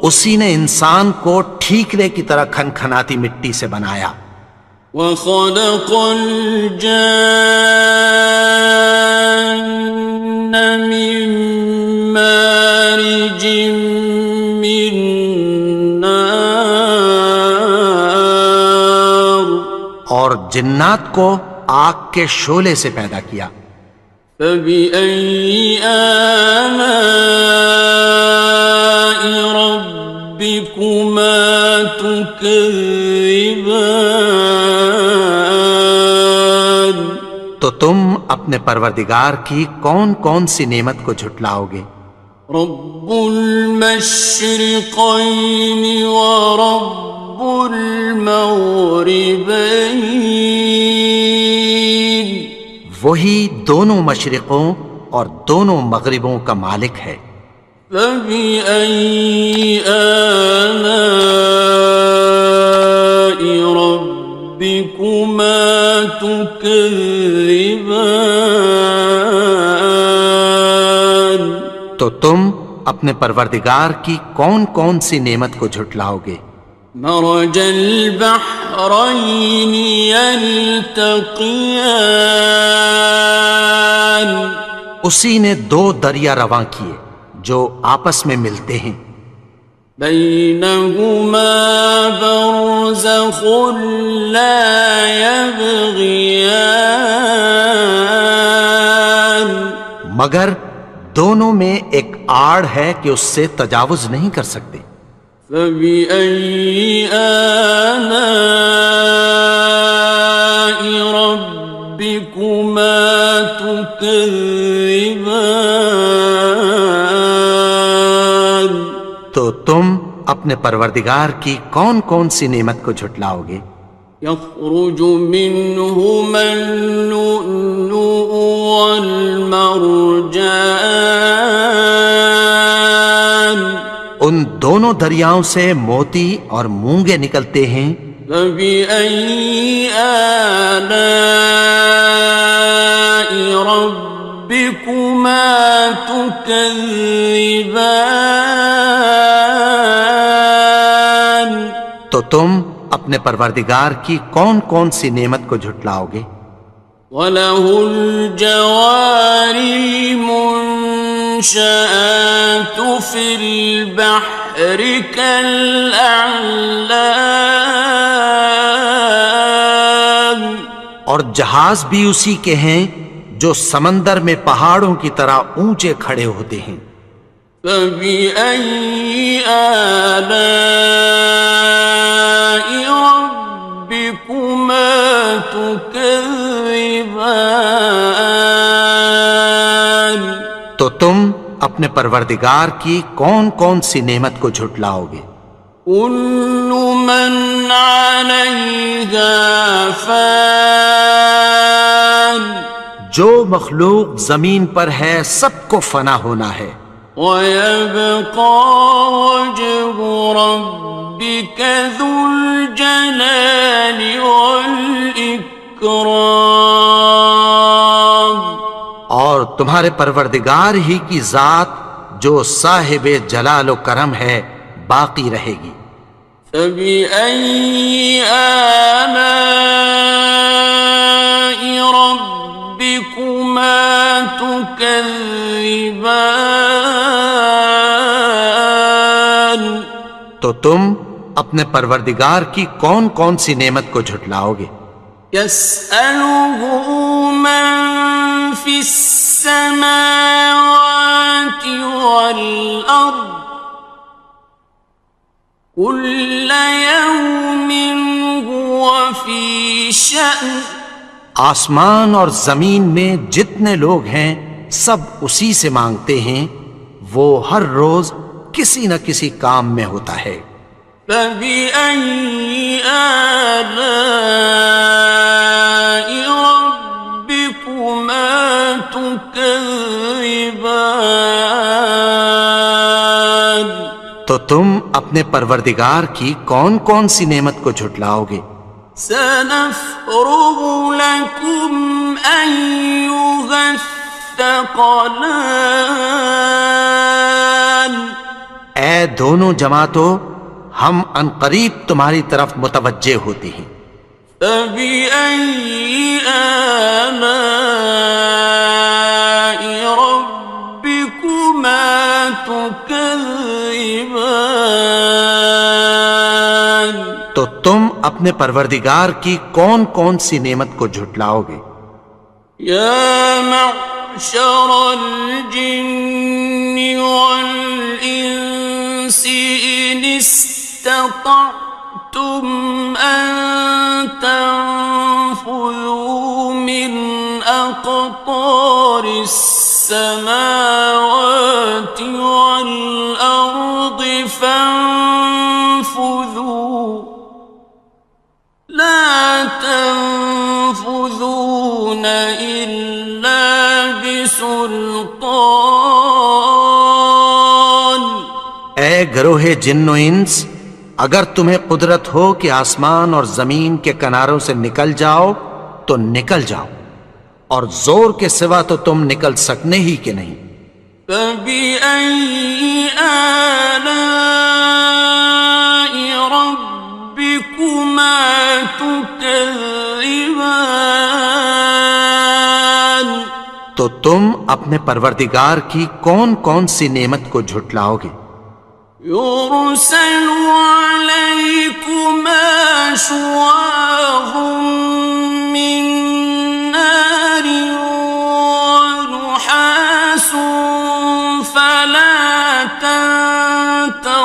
اسی نے انسان کو ٹھیکرے کی طرح کھنکھناتی مٹی سے بنایا۔ وخلق الجان من مارج من نار اور جنات کو آگ کے شعلے سے پیدا کیا۔ فبأي آلاء ربكما تكذبان تو تم اپنے پروردگار کی کون کون سی نعمت کو جھٹلاؤ گے؟ رب المشرقين ورب المغربين وہی دونوں مشرقوں اور دونوں مغربوں کا مالک ہے۔ فبأي آلاء ربكما تكذبان تو تم اپنے پروردگار کی کون کون سی نعمت کو جھٹلاؤ گے؟ مرج البحرين يلتقيان اسی نے دو دریا رواں کیے جو آپس میں ملتے ہیں، بينهما برزخ لا يبغيان مگر دونوں میں ایک آڑ ہے کہ اس سے تجاوز نہیں کر سکتے۔ فبأي آلاء ربكما تكذبان تو تم اپنے پروردگار کی کون کون سی نعمت کو جھٹلاؤ گے؟ يخرج منهما اللؤلؤ والمرجان ان دونوں دریاؤں سے موتی اور مونگے نکلتے ہیں۔ فبأي آلاء ربكما تكذبان تو تم اپنے پروردگار کی کون کون سی نعمت کو جھٹلاؤ گے؟ وَلَهُ الْجَوَارِ الْمُنشَآتُ فِي الْبَحْرِ كَالْأَعْلَامِ اور جہاز بھی اسی کے ہیں جو سمندر میں پہاڑوں کی طرح اونچے کھڑے ہوتے ہیں۔ فَبِأَيِّ آلَاءِ رَبِّكُمَا تُكَذِّبَانِ تو تم اپنے پروردگار کی کون کون سی نعمت کو جھٹلاؤ گے؟ كُلُّ مَنْ عَلَيْهَا فَانٍ جو مخلوق زمین پر ہے سب کو فنا ہونا ہے، وَيَبْقَى وَجْهُ رَبِّكَ ذُو الْجَلَالِ وَالْإِكْرَامِ اور تمہارے پروردگار ہی کی ذات جو صاحب جلال و کرم ہے باقی رہے گی۔ فَبِأَيِّ آلَاءِ رَبِّكُمَا تُكَذِّبَانِ تو تم اپنے پروردگار کی کون کون سی نعمت کو جھٹلاؤ گے؟ يَسْأَلُهُ مَن فِي السَّمَاوَاتِ وَالْأَرْضِ كُلَّ يَوْمٍ هُوَ فِي شَأْنٍ آسمان اور زمین میں جتنے لوگ ہیں سب اسی سے مانگتے ہیں، وہ ہر روز کسی نہ کسی کام میں ہوتا ہے۔ فَبِأَيِّ آلَاءِ رَبِّكُمَا تُكَذِّبَانِ تو تم اپنے پروردگار کی کون کون سی نعمت کو جھٹلاؤ گے؟ سَنَفْرُغُ لَكُمْ أَيُّهَ الثَّقَلَانِ اے دونوں جماعتوں، ہم عنقریب تمہاری طرف متوجہ ہوتے ہیں۔ فَبِأَيِّ آلَاءِ رَبِّكُمَا تُكَذِّبَانِ تو تم اپنے پروردگار کی کون کون سی نعمت کو جھٹلاؤ گے؟ يَا مَعْشَرَ الْجِنِّ وَالْإِنسِ إِنِ اسْتَطَعْتُمْ أَن تَنفُذُوا مِنْ أقطار السماوات والأرض فانفذوا لا تنفذون إلا بسلطان. اے گروہ جن و انس، اگر تمہیں قدرت ہو کہ آسمان اور زمین کے کناروں سے نکل جاؤ تو نکل جاؤ، اور زور کے سوا تو تم نکل سکنے ہی کہ نہیں. فَبِأَيِّ آلَاءِ رَبِّكُمَا تُكَذِّبَانِ. تو تم اپنے پروردگار کی کون کون سی نعمت کو جھٹلاؤ گے؟ يُرْسَلُ عَلَيْكُمَا شُوَاظٌ مِّن نَّارٍ وَنُحَاسٌ فَلَا تَنتَصِرَانِ.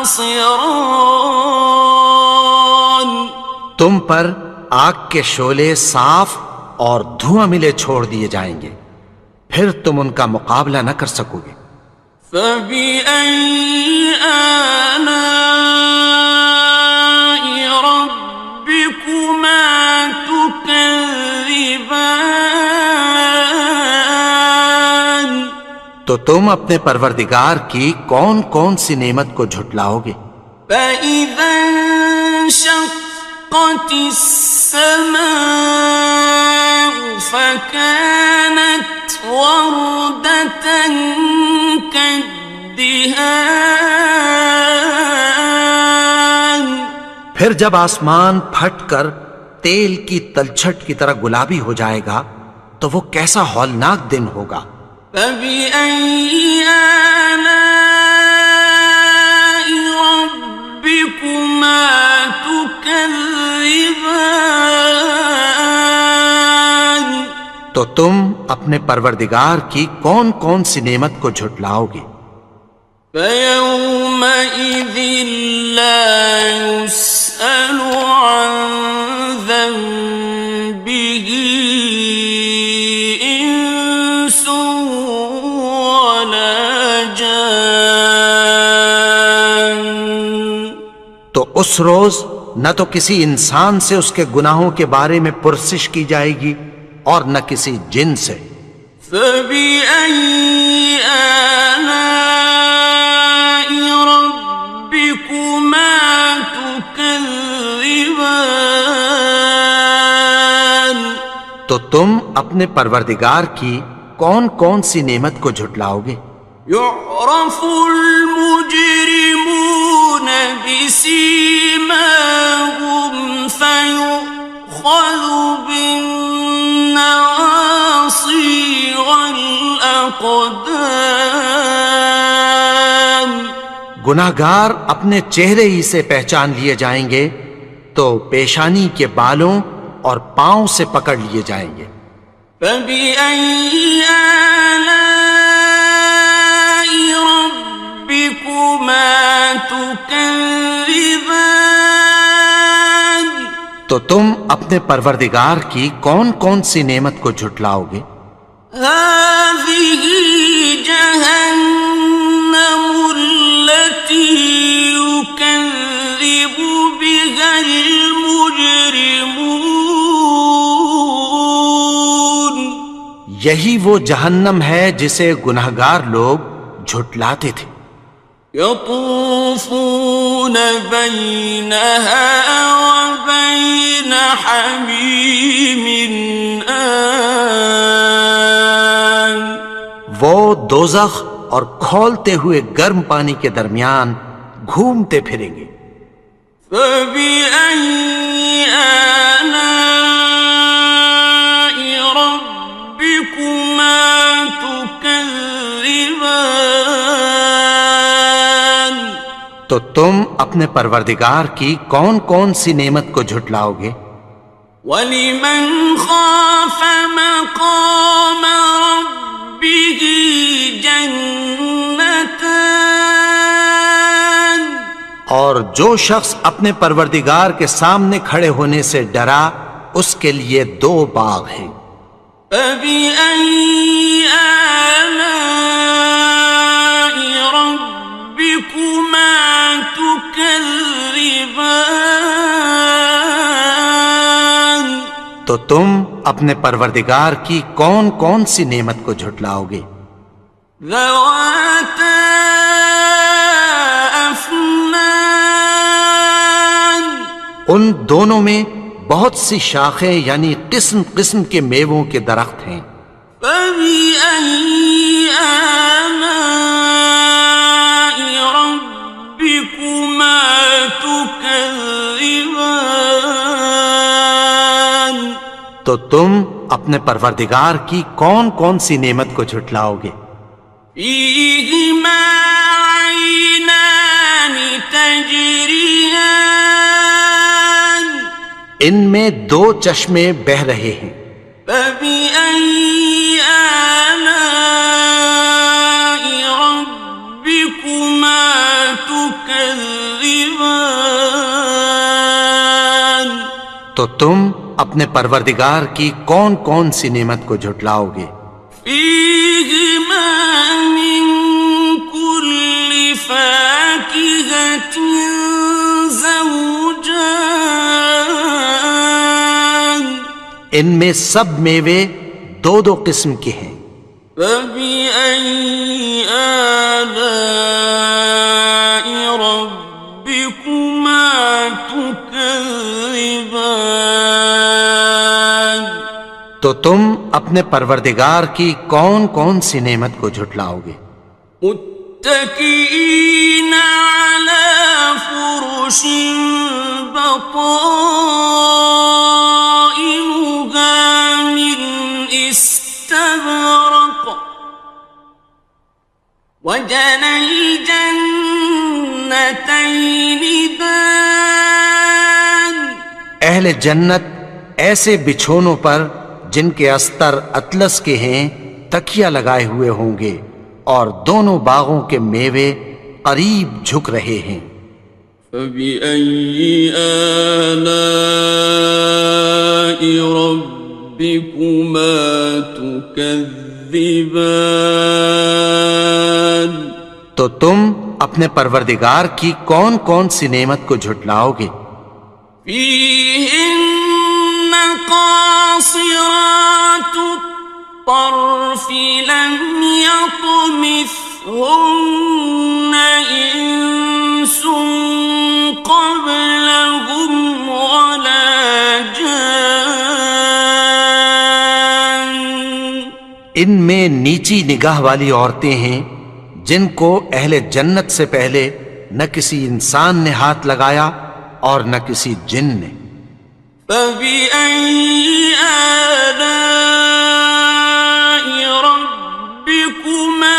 تم پر آگ کے شعلے صاف اور دھواں ملے چھوڑ دیے جائیں گے، پھر تم ان کا مقابلہ نہ کر سکو گے. فَبِأَيِّ آلَاءِ رَبِّكُمَا تُكَذِّبَانِ. تو تم اپنے پروردگار کی کون کون سی نعمت کو جھٹلاؤ گے؟ فَإِذَا انشَقَّتِ السَّمَاءُ فَكَانَتْ وَرْدَةً كَالدِّهَانِ. پھر جب آسمان پھٹ کر تیل کی تلچھٹ کی طرح گلابی ہو جائے گا تو وہ کیسا ہولناک دن ہوگا. فَبِأَيِّ آلَاءِ رَبِّكُمَا تُكَذِّبَانِ. تو تم اپنے پروردگار کی کون کون سی نعمت کو جھٹلاؤ گے؟ فَيَوْمَئِذٍ لَا يُسْأَلُ عَنْ ذَنبِهِ إِنسٌ وَلَا جَانٌ. تو اس روز نہ تو کسی انسان سے اس کے گناہوں کے بارے میں پرسش کی جائے گی اور نہ کسی جن سے. فَبِأَيِّ آلَاءِ رَبِّكُمَا تُكَذِّبَانِ. تو تم اپنے پروردگار کی کون کون سی نعمت کو جھٹلاؤ گے؟ يُعْرَفُ الْمُجْرِمُونَ بِسِيمَاهُمْ فَيُؤْخَذُ بِالنَّوَاصِي وَالْأَقْدَامِ. گناہگار اپنے چہرے ہی سے پہچان لیے جائیں گے تو پیشانی کے بالوں اور پاؤں سے پکڑ لیے جائیں گے. فَبِأَيِّ آلَاءِ رَبِّكُمَا تُكَذِّبَانِ. تو تم اپنے پروردگار کی کون کون سی نعمت کو جھٹلاؤ گے؟ هَٰذِهِ جَهَنَّمُ الَّتِي يُكَذِّبُ بِهَا الْمُجْرِمُونَ. یہی وہ جہنم ہے جسے گناہگار لوگ جھٹلاتے تھے. يَطُوفُونَ بَيْنَهَا وَبَيْنَ حَمِيمٍ آنٍ. وہ دوزخ اور کھولتے ہوئے گرم پانی کے درمیان گھومتے پھریں گے. فَبِأَيِّ آلَاءِ رَبِّكُمَا تُكَذِّبَانِ. تو تم اپنے پروردگار کی کون کون سی نعمت کو جھٹلاؤ گے؟ وَلِمَنْ خَافَ مَقَامَ رَبِّهِ جَنَّتَانِ. اور جو شخص اپنے پروردگار کے سامنے کھڑے ہونے سے ڈرا اس کے لیے 2 باغ ہیں. فبأي آلاء ربكما تكذبان؟ تو تم اپنے پروردگار کی کون کون سی نعمت کو جھٹلاؤ گے؟ ذواتا افنان، ان دونوں میں بہت سی شاخیں یعنی قسم قسم کے میووں کے درخت ہیں۔ فبأي آلاء ربكما تكذبان؟ تو تم اپنے پروردگار کی کون کون سی نعمت کو جھٹلاؤ گے؟ فيهما عينان تجريان، ان میں دو چشمے بہہ رہے ہیں۔ فبأي آلاء ربكما تكذبان؟ تو تم اپنے پروردگار کی کون کون سی نعمت کو جھٹلاؤ گے؟ فيهما من كل فاكهة زوجان، ان میں سب میوے دو دو قسم کے ہیں۔ فبأي آلاء ربكما تكذبان؟ تو تم اپنے پروردگار کی کون کون سی نعمت کو جھٹلاؤ گے؟ متكئين على فرش بطائنها من استبرق، وجنى الجنتين دان، اہل جنت ایسے بچھونوں پر جن کے استر اطلس کے ہیں تکیہ لگائے ہوئے ہوں گے، اور دونوں باغوں کے میوے قریب جھک رہے ہیں۔ فبأي آلاء ربكما تكذبان؟ تو تم اپنے پروردگار کی کون کون سی نعمت کو جھٹلاؤ گے؟ فيهن قاصرات الطرف لم يطمثهن إنس قبلهم ولا جان، ان میں نیچی نگاہ والی عورتیں ہیں جن کو اہل جنت سے پہلے نہ کسی انسان نے ہاتھ لگایا اور نہ کسی جن نے۔ فبأي آلاء ربكما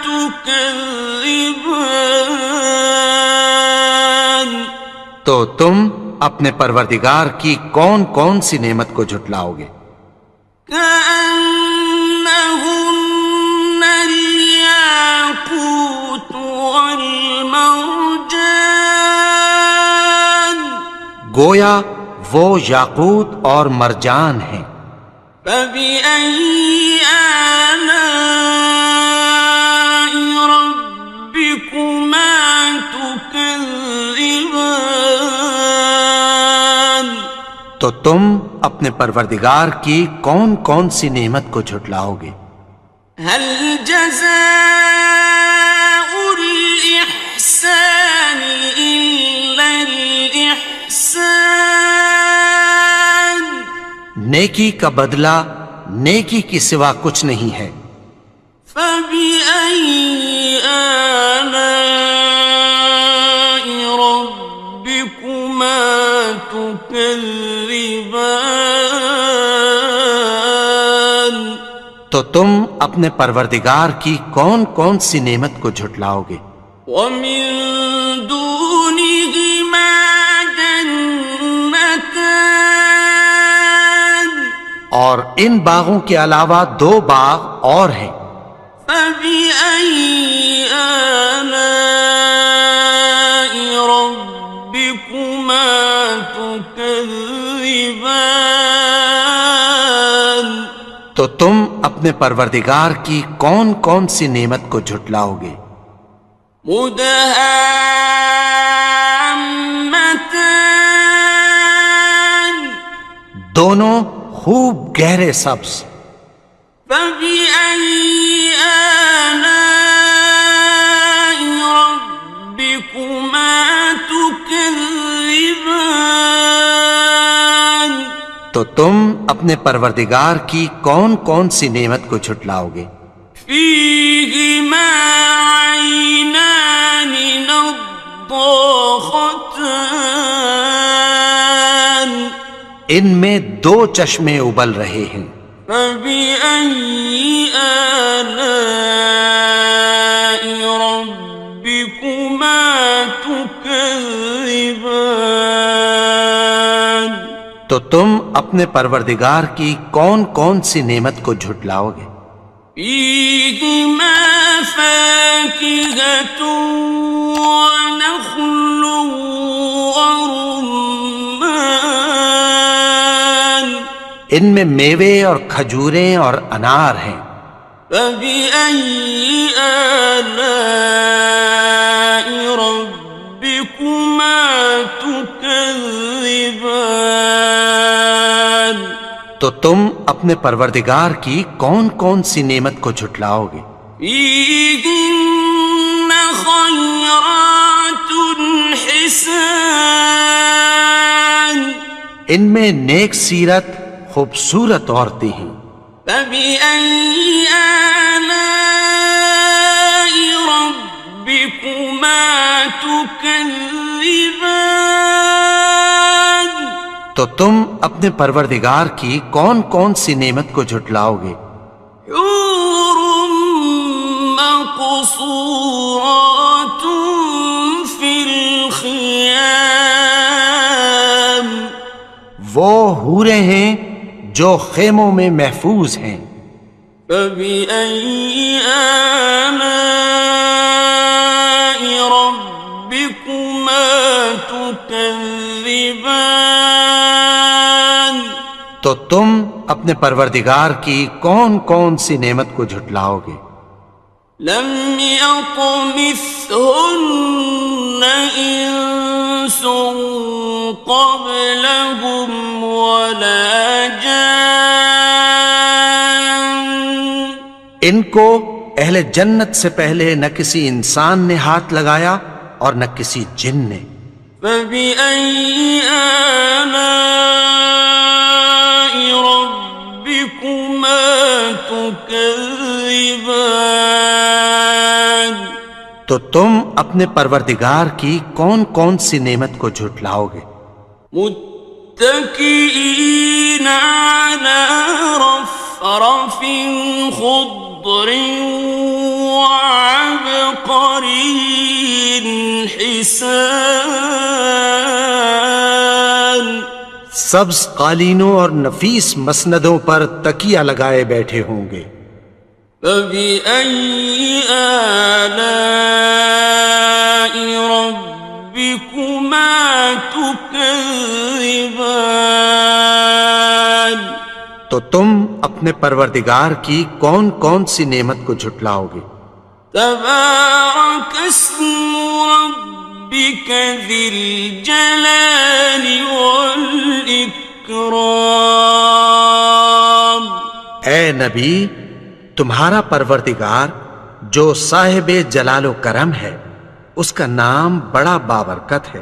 تكذبان؟ تو تم اپنے پروردگار کی کون کون سی نعمت کو جھٹلاؤ گے؟ كأنهن الياقوت والمرجان، گویا وہ یاقوت اور مرجان ہیں۔ فبأي آلاء ربكما تكذبان؟ تو تم اپنے پروردگار کی کون کون سی نعمت کو جھٹلاؤ گے؟ هل جزاء الإحسان إلا الإحسان؟ نیکی کا بدلہ نیکی کی سوا کچھ نہیں ہے۔ فبأي آلاء ربكما تكذبان؟ تو تم اپنے پروردگار کی کون کون سی نعمت کو جھٹلاؤ گے؟ ومن دونهما جنتان، اور ان باغوں کے علاوہ دو باغ اور ہیں۔ فبأي آلاء ربكما تكذبان؟ تو اپنے پروردگار کی کون کون سی نعمت کو جھٹلاؤ گے؟ مدهامتان دونوں خوب گہرے سبز. فبأي آلاء ربكما تكذبان تو تم اپنے پروردگار کی کون کون سی نعمت کو جھٹلاؤ گے؟ فيهما عينان نضاختان ان میں دو چشمے ابل رہے ہیں. فبأي آلاء ربكما تكذبان تو تم اپنے پروردگار کی کون کون سی نعمت کو جھٹلاؤ گے؟ فيهما فاكهة ونخل ورمان ان میں میوے اور کھجوریں اور انار ہیں. فبأي آلاء ربكما تكذبان تو تم اپنے پروردگار کی کون کون سی نعمت کو جھٹلاؤ گے؟ فيهن خيرات حسان ان میں نیک سیرت خوبصورت عورتیں ہیں. فبأي آلاء ربكما تكذبان تو تم اپنے پروردگار کی کون کون سی نعمت کو جھٹلاؤ گے؟ حور مقصورات في الخيام وہ حوریں ہیں جو خیموں میں محفوظ ہیں. فبأي آلاء ربكما تكذبان تو تم اپنے پروردگار کی کون کون سی نعمت کو جھٹلاؤ گے؟ لم يطمثهن إنس قبلهم ولا جان ان کو اہل جنت سے پہلے نہ کسی انسان نے ہاتھ لگایا اور نہ کسی جن نے. فبأي آلاء ربكما تكذبان تو تم اپنے پروردگار کی کون کون سی نعمت کو جھٹلاؤ گے؟ متكئين على رفرف خضر وعبقري حسان سبز قالینوں اور نفیس مسندوں پر تکیہ لگائے بیٹھے ہوں گے. فبأي آلاء ربكما تكذبان تو تم اپنے پروردگار کی کون کون سی نعمت کو جھٹلاؤ گے؟ تبارك اسم ربك ذي الجلال والإكرام اے نبی، تمہارا پروردگار جو صاحب جلال و کرم ہے، اس کا نام بڑا بابرکت ہے.